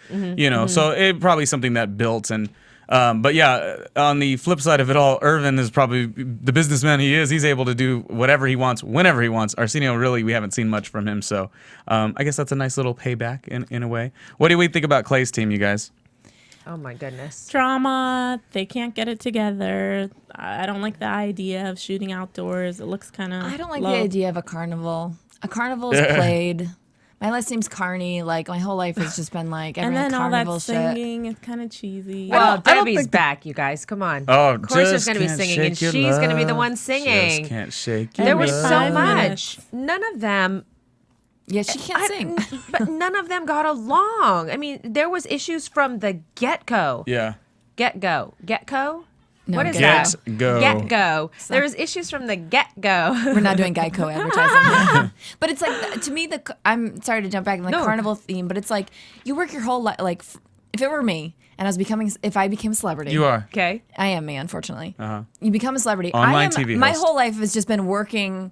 [SPEAKER 3] so it probably something that built. And but yeah, on the flip side of it all, Irvin is probably the businessman he is. He's able to do whatever he wants, whenever he wants. Arsenio, really, we haven't seen much from him. So I guess that's a nice little payback in a way. What do we think about Clay's team, you guys?
[SPEAKER 7] oh my goodness.
[SPEAKER 5] Drama. They can't get it together. I don't like the idea of shooting outdoors. It looks kind of.
[SPEAKER 6] I don't like the idea of a carnival. A carnival is played. My last name's Carney. Like, my whole life has just been like every
[SPEAKER 5] And then all that
[SPEAKER 6] carnival shit.
[SPEAKER 5] singing, it's kind of cheesy.
[SPEAKER 7] Well,
[SPEAKER 3] I don't
[SPEAKER 7] Debbie's
[SPEAKER 3] think
[SPEAKER 7] back, you guys. Come on.
[SPEAKER 3] Oh,
[SPEAKER 7] of course,
[SPEAKER 3] just
[SPEAKER 7] she's going to be
[SPEAKER 3] can't
[SPEAKER 7] singing,
[SPEAKER 3] shake
[SPEAKER 7] and
[SPEAKER 3] your
[SPEAKER 7] she's going to be the
[SPEAKER 3] love.
[SPEAKER 7] one singing.
[SPEAKER 3] Just can't shake your
[SPEAKER 7] There was
[SPEAKER 3] love.
[SPEAKER 7] so
[SPEAKER 5] 5
[SPEAKER 7] much.
[SPEAKER 5] minutes.
[SPEAKER 7] None of them,
[SPEAKER 6] Yeah, she can't sing.
[SPEAKER 7] but none of them got along. I mean, there was issues from the get-go.
[SPEAKER 3] Yeah.
[SPEAKER 7] Get-go.
[SPEAKER 6] No,
[SPEAKER 7] What is
[SPEAKER 6] get
[SPEAKER 7] that?
[SPEAKER 3] Go.
[SPEAKER 7] Get-go. There was issues from the get-go.
[SPEAKER 6] We're not doing Geico advertising. But it's like, to me, I'm sorry to jump back in the
[SPEAKER 7] No.
[SPEAKER 6] carnival theme, but it's like you work your whole life. Like, if it were me and if I became a celebrity,
[SPEAKER 3] You are.
[SPEAKER 7] Okay.
[SPEAKER 6] I am me, unfortunately. You become a celebrity.
[SPEAKER 3] Online TV
[SPEAKER 6] My
[SPEAKER 3] host.
[SPEAKER 6] whole life has just been working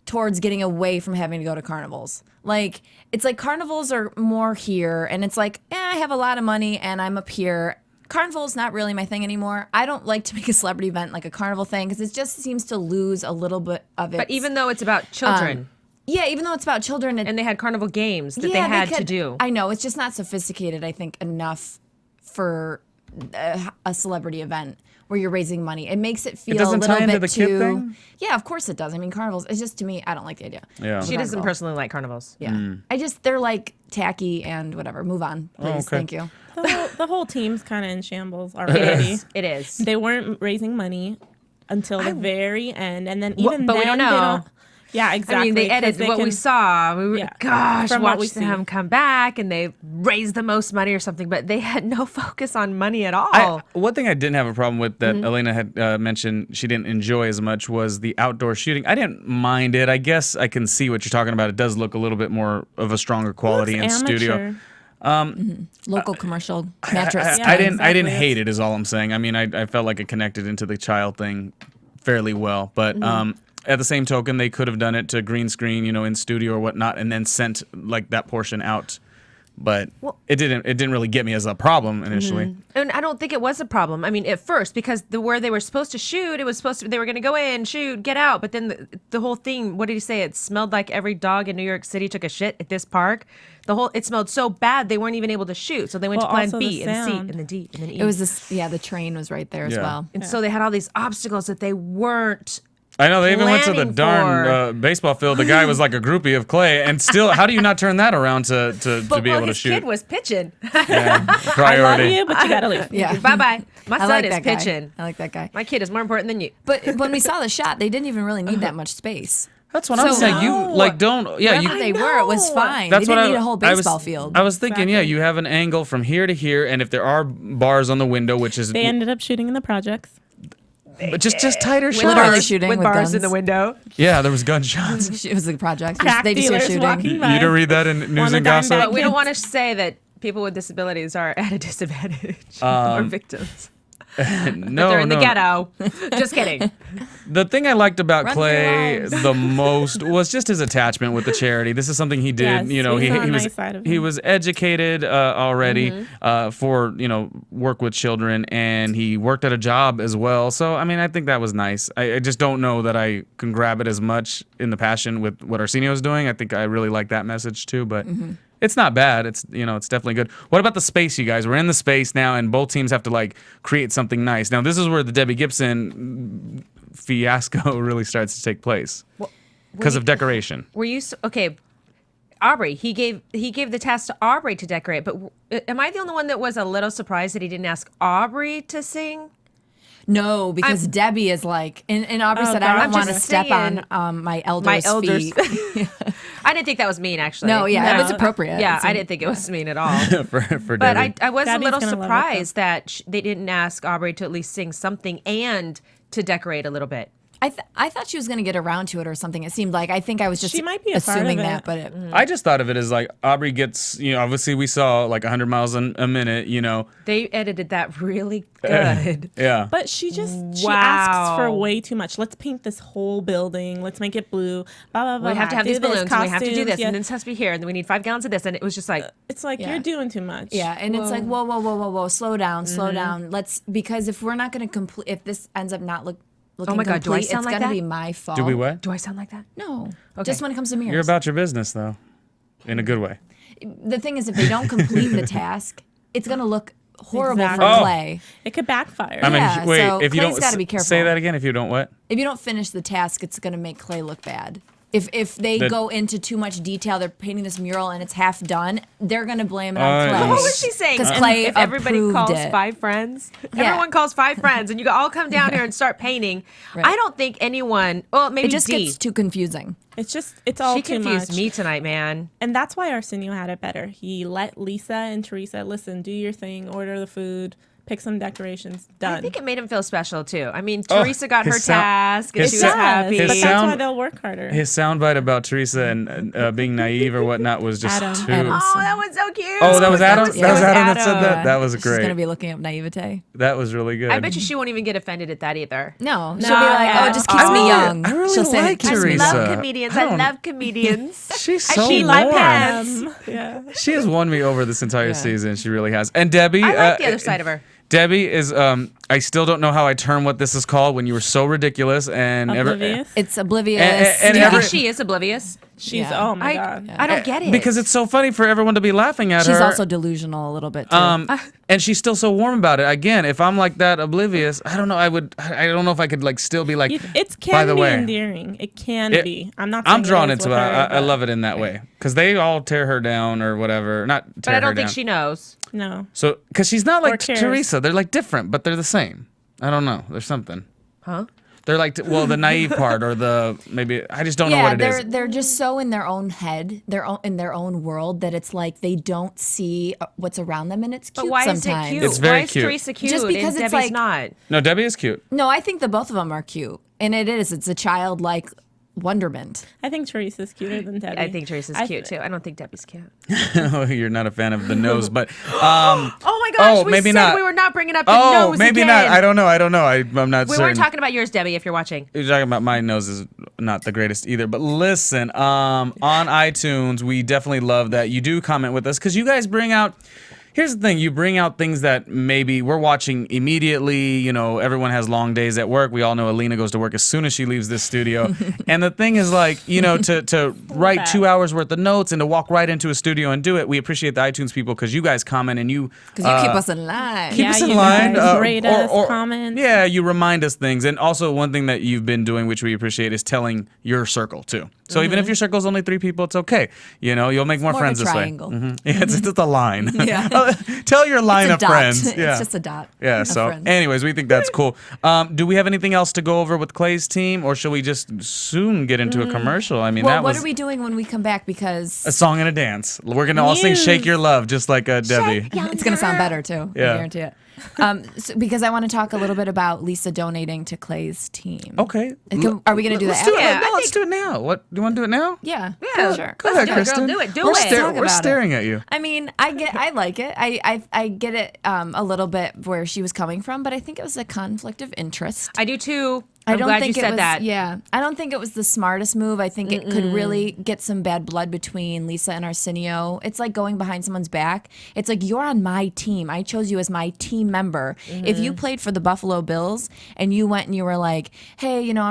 [SPEAKER 6] towards getting away from having to go to carnivals. Like, it's like carnivals are more here, and it's like, I have a lot of money and I'm up here. Carnival's not really my thing anymore. I don't like to make a celebrity event like a carnival thing because it just seems to lose a little bit of it.
[SPEAKER 7] But even though it's about children,
[SPEAKER 6] yeah, even though it's about children,
[SPEAKER 7] and they had carnival games that they
[SPEAKER 6] yeah,
[SPEAKER 7] had to
[SPEAKER 6] could-
[SPEAKER 7] do.
[SPEAKER 6] I know it's just not sophisticated. I think enough for a celebrity event where you're raising money. It makes it feel
[SPEAKER 3] doesn't
[SPEAKER 6] a little
[SPEAKER 3] tie into
[SPEAKER 6] bit
[SPEAKER 3] the kid
[SPEAKER 6] too.
[SPEAKER 3] thing?
[SPEAKER 6] Yeah, of course it does. I mean, carnivals. It's just, to me, I don't like the idea.
[SPEAKER 3] Yeah.
[SPEAKER 7] She doesn't
[SPEAKER 6] Carnival.
[SPEAKER 7] personally like carnivals.
[SPEAKER 6] Yeah, they're like tacky and whatever. Move on, please.
[SPEAKER 3] okay.
[SPEAKER 6] Thank you.
[SPEAKER 5] The whole team's kind of in shambles already.
[SPEAKER 7] It is.
[SPEAKER 5] They weren't raising money until the very end, and then
[SPEAKER 7] Well,
[SPEAKER 5] even
[SPEAKER 7] but we
[SPEAKER 5] then,
[SPEAKER 7] don't
[SPEAKER 5] they
[SPEAKER 7] know.
[SPEAKER 5] Yeah, exactly.
[SPEAKER 7] I mean, they
[SPEAKER 5] 'cause
[SPEAKER 7] edited what we
[SPEAKER 5] can-
[SPEAKER 7] saw. We were,
[SPEAKER 5] Yeah.
[SPEAKER 7] gosh,
[SPEAKER 5] From what we
[SPEAKER 7] watched them
[SPEAKER 5] see.
[SPEAKER 7] come back, and they raised the most money or something, but they had no focus on money at all.
[SPEAKER 3] One thing I didn't have a problem with that Alina had mentioned she didn't enjoy as much was the outdoor shooting. I didn't mind it. I guess I can see what you're talking about. It does look a little bit more of a stronger quality in
[SPEAKER 5] Looks
[SPEAKER 3] studio.
[SPEAKER 5] amateur.
[SPEAKER 6] Local commercial mattress.
[SPEAKER 5] Yeah,
[SPEAKER 3] I didn't
[SPEAKER 5] exactly.
[SPEAKER 3] hate it is all I'm saying. I mean, I felt like it connected into the child thing fairly well. But at the same token, they could have done it to green screen, in studio or whatnot, and then sent like that portion out. But it didn't really get me as a problem initially.
[SPEAKER 7] And I don't think it was a problem. I mean, at first, because where they were supposed to shoot, they were going to go in, shoot, get out. But then the whole thing, what did he say? It smelled like every dog in New York City took a shit at this park. It smelled so bad they weren't even able to shoot. So they went to plan B and C and then D and then E.
[SPEAKER 6] It was the train was right there as well.
[SPEAKER 7] And so they had all these obstacles that they weren't.
[SPEAKER 3] I know, they even went to the
[SPEAKER 7] planning
[SPEAKER 3] darn baseball field. The guy was like a groupie of Clay, and still, how do you not turn that around to be able to
[SPEAKER 7] his
[SPEAKER 3] shoot?
[SPEAKER 7] kid was pitching.
[SPEAKER 3] Yeah,
[SPEAKER 5] I
[SPEAKER 3] priority.
[SPEAKER 5] love you, but you gotta leave.
[SPEAKER 6] Yeah.
[SPEAKER 7] Bye-bye. My
[SPEAKER 6] I
[SPEAKER 7] son
[SPEAKER 6] like
[SPEAKER 7] is
[SPEAKER 6] that guy.
[SPEAKER 7] pitching.
[SPEAKER 6] I like that guy.
[SPEAKER 7] My kid is more important than you.
[SPEAKER 6] But when we saw the shot, they didn't even really need that much space.
[SPEAKER 3] That's what I'm saying. You don't. Yeah,
[SPEAKER 6] Wherever they were, it was fine.
[SPEAKER 3] That's
[SPEAKER 6] they
[SPEAKER 3] what
[SPEAKER 6] didn't need a whole baseball field.
[SPEAKER 3] I was thinking, yeah, you have an angle from here to here, and if there are bars on the window, which is
[SPEAKER 5] They ended up shooting in the projects.
[SPEAKER 3] but just tighter shots.
[SPEAKER 6] Literally shooting
[SPEAKER 7] with
[SPEAKER 6] with
[SPEAKER 7] bars
[SPEAKER 6] guns.
[SPEAKER 7] in the window.
[SPEAKER 3] Yeah, there was gunshots.
[SPEAKER 6] It was a project.
[SPEAKER 5] Crack
[SPEAKER 6] They just were
[SPEAKER 5] dealers
[SPEAKER 6] shooting.
[SPEAKER 5] walking by.
[SPEAKER 3] You didn't read that in News
[SPEAKER 5] Wanna
[SPEAKER 3] and
[SPEAKER 5] dime
[SPEAKER 3] Gossip?
[SPEAKER 5] back.
[SPEAKER 7] But we don't want to say that people with disabilities are at a disadvantage or victims.
[SPEAKER 3] No,
[SPEAKER 7] They're in
[SPEAKER 3] no.
[SPEAKER 7] the ghetto. Just kidding.
[SPEAKER 3] The thing I liked about
[SPEAKER 6] Run for
[SPEAKER 3] Clay
[SPEAKER 6] your lives.
[SPEAKER 3] the most was just his attachment with the charity. This is something he did.
[SPEAKER 5] Yes, he's
[SPEAKER 3] he
[SPEAKER 5] on the
[SPEAKER 3] was
[SPEAKER 5] nice side of
[SPEAKER 3] he
[SPEAKER 5] him.
[SPEAKER 3] was educated already for work with children, and he worked at a job as well. So I mean, I think that was nice. I just don't know that I can grab it as much in the passion with what Arsenio's doing. I think I really like that message too, but. It's not bad. It's it's definitely good. What about the space, you guys? We're in the space now, and both teams have to like create something nice. Now, this is where the Debbie Gibson fiasco really starts to take place because of decoration.
[SPEAKER 7] Were you okay? Aubrey, he gave the task to Aubrey to decorate. But am I the only one that was a little surprised that he didn't ask Aubrey to sing?
[SPEAKER 6] No, because Debbie is like, and Aubrey said, I
[SPEAKER 7] I'm
[SPEAKER 6] don't want to
[SPEAKER 7] just
[SPEAKER 6] step
[SPEAKER 7] saying,
[SPEAKER 6] on my elders' feet.
[SPEAKER 7] I didn't think that was mean, actually.
[SPEAKER 6] No, yeah, it was appropriate.
[SPEAKER 7] Yeah, I didn't think it was mean at all.
[SPEAKER 3] for
[SPEAKER 7] But
[SPEAKER 3] Debbie.
[SPEAKER 7] I was
[SPEAKER 5] Debbie's
[SPEAKER 7] a little
[SPEAKER 5] gonna love it,
[SPEAKER 7] surprised that they didn't ask Aubrey to at least sing something and to decorate a little bit.
[SPEAKER 6] I thought she was going to get around to it or something. It seemed like I think I was just
[SPEAKER 5] She might be a part
[SPEAKER 6] assuming
[SPEAKER 5] of
[SPEAKER 6] that,
[SPEAKER 5] it.
[SPEAKER 6] but
[SPEAKER 3] I just thought of it as like Aubrey gets, obviously we saw like 100 miles a minute,
[SPEAKER 7] They edited that really good.
[SPEAKER 3] Yeah.
[SPEAKER 5] But she asks for
[SPEAKER 7] Wow.
[SPEAKER 5] way too much. Let's paint this whole building. Let's make it blue. Blah, blah, blah.
[SPEAKER 7] We have to have
[SPEAKER 5] do
[SPEAKER 7] these
[SPEAKER 5] this,
[SPEAKER 7] balloons, and we have to do
[SPEAKER 5] costumes,
[SPEAKER 7] this,
[SPEAKER 5] yeah.
[SPEAKER 7] and this has to be here, and then we need 5 gallons of this, and it was just like,
[SPEAKER 5] It's like
[SPEAKER 6] Yeah.
[SPEAKER 5] you're doing too much.
[SPEAKER 6] yeah, and it's like whoa, slow down. Because if we're not going to complete, if this ends up not looking
[SPEAKER 7] Oh my God, do I
[SPEAKER 6] complete,
[SPEAKER 7] sound
[SPEAKER 6] it's
[SPEAKER 7] like
[SPEAKER 6] going to
[SPEAKER 7] that?
[SPEAKER 6] be my fault.
[SPEAKER 3] Do we what?
[SPEAKER 7] do I sound like that?
[SPEAKER 6] No,
[SPEAKER 7] Okay.
[SPEAKER 6] just when it comes to mirrors.
[SPEAKER 3] You're about your business though, in a good way.
[SPEAKER 6] The thing is, if they don't complete the task, it's going to look horrible
[SPEAKER 5] Exactly.
[SPEAKER 6] for
[SPEAKER 3] Oh.
[SPEAKER 6] Clay.
[SPEAKER 5] It could backfire.
[SPEAKER 3] I mean,
[SPEAKER 6] Yeah,
[SPEAKER 3] wait,
[SPEAKER 6] so
[SPEAKER 3] if you
[SPEAKER 6] Clay's
[SPEAKER 3] don't
[SPEAKER 6] gotta be careful.
[SPEAKER 3] say that again, if you don't what?
[SPEAKER 6] If you don't finish the task, it's going to make Clay look bad. If they
[SPEAKER 3] That-
[SPEAKER 6] go into too much detail, they're painting this mural and it's half done, they're going to blame it on
[SPEAKER 3] Oh,
[SPEAKER 6] Clay.
[SPEAKER 3] yeah.
[SPEAKER 7] What was she saying?
[SPEAKER 6] Because
[SPEAKER 7] And
[SPEAKER 6] Clay
[SPEAKER 7] if everybody
[SPEAKER 6] approved
[SPEAKER 7] calls
[SPEAKER 6] it.
[SPEAKER 7] 5 friends,
[SPEAKER 6] Yeah.
[SPEAKER 7] everyone calls 5 friends, and you all come down here and start painting.
[SPEAKER 6] Right.
[SPEAKER 7] I don't think anyone. Well, maybe
[SPEAKER 6] It just
[SPEAKER 7] D.
[SPEAKER 6] gets too confusing.
[SPEAKER 5] It's all
[SPEAKER 7] She
[SPEAKER 5] too
[SPEAKER 7] confused
[SPEAKER 5] much.
[SPEAKER 7] me tonight, man.
[SPEAKER 5] And that's why Arsenio had it better. He let Lisa and Teresa listen, do your thing, order the food, pick some decorations, done.
[SPEAKER 7] I think it made him feel special too. I mean, Teresa got her
[SPEAKER 3] his sound-
[SPEAKER 7] task, and
[SPEAKER 3] his
[SPEAKER 7] she was
[SPEAKER 3] sound-
[SPEAKER 7] happy.
[SPEAKER 3] his
[SPEAKER 5] But that's
[SPEAKER 3] sound-
[SPEAKER 5] why they'll work harder.
[SPEAKER 3] His soundbite about Teresa and being naive or whatnot was just
[SPEAKER 5] Adam.
[SPEAKER 3] too.
[SPEAKER 6] Adam.
[SPEAKER 7] Oh, that was so cute.
[SPEAKER 3] Oh, that was Adam.
[SPEAKER 7] It
[SPEAKER 3] That was Adam that said
[SPEAKER 7] Adam.
[SPEAKER 3] that. That was
[SPEAKER 6] She's going to
[SPEAKER 3] great.
[SPEAKER 6] be looking up naivete.
[SPEAKER 3] That was really good.
[SPEAKER 7] I bet you she won't even get offended at that either.
[SPEAKER 6] No, she'll
[SPEAKER 5] No,
[SPEAKER 6] be like,
[SPEAKER 5] yeah.
[SPEAKER 6] oh, it just keeps me young.
[SPEAKER 3] I really
[SPEAKER 6] She'll say
[SPEAKER 3] like
[SPEAKER 6] it keeps me
[SPEAKER 3] Teresa.
[SPEAKER 7] I
[SPEAKER 6] young.
[SPEAKER 7] love comedians.
[SPEAKER 3] I
[SPEAKER 7] I
[SPEAKER 3] don't-
[SPEAKER 7] love comedians.
[SPEAKER 3] She's so
[SPEAKER 5] she
[SPEAKER 3] warm.
[SPEAKER 5] like him. Yeah.
[SPEAKER 3] She has won me over this entire season. She really has. And Debbie,
[SPEAKER 7] I like the other side of her.
[SPEAKER 3] Debbie is. I still don't know how I term what this is called when you were so ridiculous and
[SPEAKER 5] Oblivious.
[SPEAKER 6] It's oblivious.
[SPEAKER 3] And
[SPEAKER 7] Do you
[SPEAKER 3] every-
[SPEAKER 7] think she is oblivious?
[SPEAKER 5] She's,
[SPEAKER 6] Yeah.
[SPEAKER 5] oh my God.
[SPEAKER 7] I don't get it.
[SPEAKER 3] because it's so funny for everyone to be laughing at her.
[SPEAKER 6] She's also delusional a little bit, too.
[SPEAKER 3] And she's still so warm about it. Again, if I'm like that oblivious, I don't know. I don't know if I could like still be like.
[SPEAKER 5] It
[SPEAKER 3] by
[SPEAKER 5] can
[SPEAKER 3] the
[SPEAKER 5] be
[SPEAKER 3] way,
[SPEAKER 5] endearing. It can be. I'm not.
[SPEAKER 3] I'm
[SPEAKER 5] saying
[SPEAKER 3] drawn
[SPEAKER 5] it is
[SPEAKER 3] into it.
[SPEAKER 5] with her,
[SPEAKER 3] I
[SPEAKER 5] but
[SPEAKER 3] love it in that way because they all tear her down or whatever. Not tear
[SPEAKER 7] but I
[SPEAKER 3] her
[SPEAKER 7] don't think
[SPEAKER 3] down.
[SPEAKER 7] she knows.
[SPEAKER 5] No.
[SPEAKER 3] So because she's not like
[SPEAKER 5] cares.
[SPEAKER 3] Teresa, they're like different, but they're the same. I don't know. There's something.
[SPEAKER 7] Huh?
[SPEAKER 3] They're like the naive part or the maybe I just don't know what it is.
[SPEAKER 6] they're just so in their own head, in their own world that it's like they don't see what's around them, and it's cute
[SPEAKER 7] But why
[SPEAKER 6] sometimes.
[SPEAKER 7] is it cute?
[SPEAKER 3] It's very
[SPEAKER 7] why is
[SPEAKER 3] cute.
[SPEAKER 7] Teresa cute
[SPEAKER 6] Just because
[SPEAKER 7] and
[SPEAKER 6] it's
[SPEAKER 7] Debbie's
[SPEAKER 6] like-
[SPEAKER 7] not?
[SPEAKER 3] No, Debbie is cute.
[SPEAKER 6] No, I think the both of them are cute, and it is. It's a childlike wonderment.
[SPEAKER 5] I think Teresa's cuter than Debbie.
[SPEAKER 7] I think Teresa's cute too. I don't think Debbie's cute.
[SPEAKER 3] You're not a fan of the nose, but
[SPEAKER 7] Oh my gosh, we
[SPEAKER 3] maybe
[SPEAKER 7] said
[SPEAKER 3] not.
[SPEAKER 7] we were not bringing up the nose
[SPEAKER 3] maybe
[SPEAKER 7] again.
[SPEAKER 3] not. I don't know. I'm not
[SPEAKER 7] We
[SPEAKER 3] certain.
[SPEAKER 7] weren't talking about yours, Debbie, if you're watching.
[SPEAKER 3] You're talking about my nose is not the greatest either. But listen, on iTunes, we definitely love that you do comment with us because you guys bring out. Here's the thing, you bring out things that maybe we're watching immediately. You know, everyone has long days at work. We all know Alina goes to work as soon as she leaves this studio. And the thing is, like, you know, to write 2 hours worth of notes and to walk right into a studio and do it, we appreciate the iTunes people because you guys comment and you...
[SPEAKER 6] Because you keep us in line.
[SPEAKER 3] Keep us in
[SPEAKER 5] you
[SPEAKER 3] line.
[SPEAKER 5] guys rate us, comment.
[SPEAKER 3] Yeah, you remind us things. And also one thing that you've been doing, which we appreciate, is telling your circle, too. So even if your circle's only 3 people, it's okay. You know, you'll make more
[SPEAKER 6] More
[SPEAKER 3] friends
[SPEAKER 6] of a
[SPEAKER 3] this way.
[SPEAKER 6] triangle.
[SPEAKER 3] Yeah, it's a line.
[SPEAKER 6] Yeah.
[SPEAKER 3] Tell your line
[SPEAKER 6] It's a
[SPEAKER 3] of
[SPEAKER 6] dot.
[SPEAKER 3] friends. Yeah.
[SPEAKER 6] It's just a dot.
[SPEAKER 3] Yeah,
[SPEAKER 6] of
[SPEAKER 3] so
[SPEAKER 6] friends.
[SPEAKER 3] anyways, we think that's cool. Do we have anything else to go over with Clay's team, or shall we just soon get into a commercial? I mean,
[SPEAKER 6] Well,
[SPEAKER 3] that
[SPEAKER 6] what
[SPEAKER 3] was
[SPEAKER 6] are we doing when we come back? Because
[SPEAKER 3] a song and a dance. We're going to all sing Shake Your Love, just like Debbie.
[SPEAKER 6] it's going to sound better, too.
[SPEAKER 3] Yeah.
[SPEAKER 6] I guarantee it. Because I want to talk a little bit about Lisa donating to Clay's team.
[SPEAKER 3] Okay.
[SPEAKER 6] Are we going to do that
[SPEAKER 3] Let's do it.
[SPEAKER 6] after?
[SPEAKER 3] No, let's do it now. What? Do you want to do it now?
[SPEAKER 6] Yeah.
[SPEAKER 7] Yeah.
[SPEAKER 6] Sure.
[SPEAKER 3] Go ahead,
[SPEAKER 7] Yeah, girl,
[SPEAKER 3] Kristen.
[SPEAKER 7] do it. Do
[SPEAKER 3] we're
[SPEAKER 7] it.
[SPEAKER 6] Talk
[SPEAKER 3] we're
[SPEAKER 6] about
[SPEAKER 3] staring at you.
[SPEAKER 6] I mean, I like it. I get it a little bit where she was coming from, but I think it was a conflict of interest.
[SPEAKER 7] I do too.
[SPEAKER 6] I
[SPEAKER 7] I'm
[SPEAKER 6] don't
[SPEAKER 7] glad
[SPEAKER 6] think
[SPEAKER 7] you
[SPEAKER 6] it
[SPEAKER 7] said
[SPEAKER 6] was,
[SPEAKER 7] that.
[SPEAKER 6] Yeah, I don't think it was the smartest move. I think it could really get some bad blood between Lisa and Arsenio. It's like going behind someone's back. It's like, you're on my team. I chose you as my team member. If you played for the Buffalo Bills and you went and you were like, hey, you know,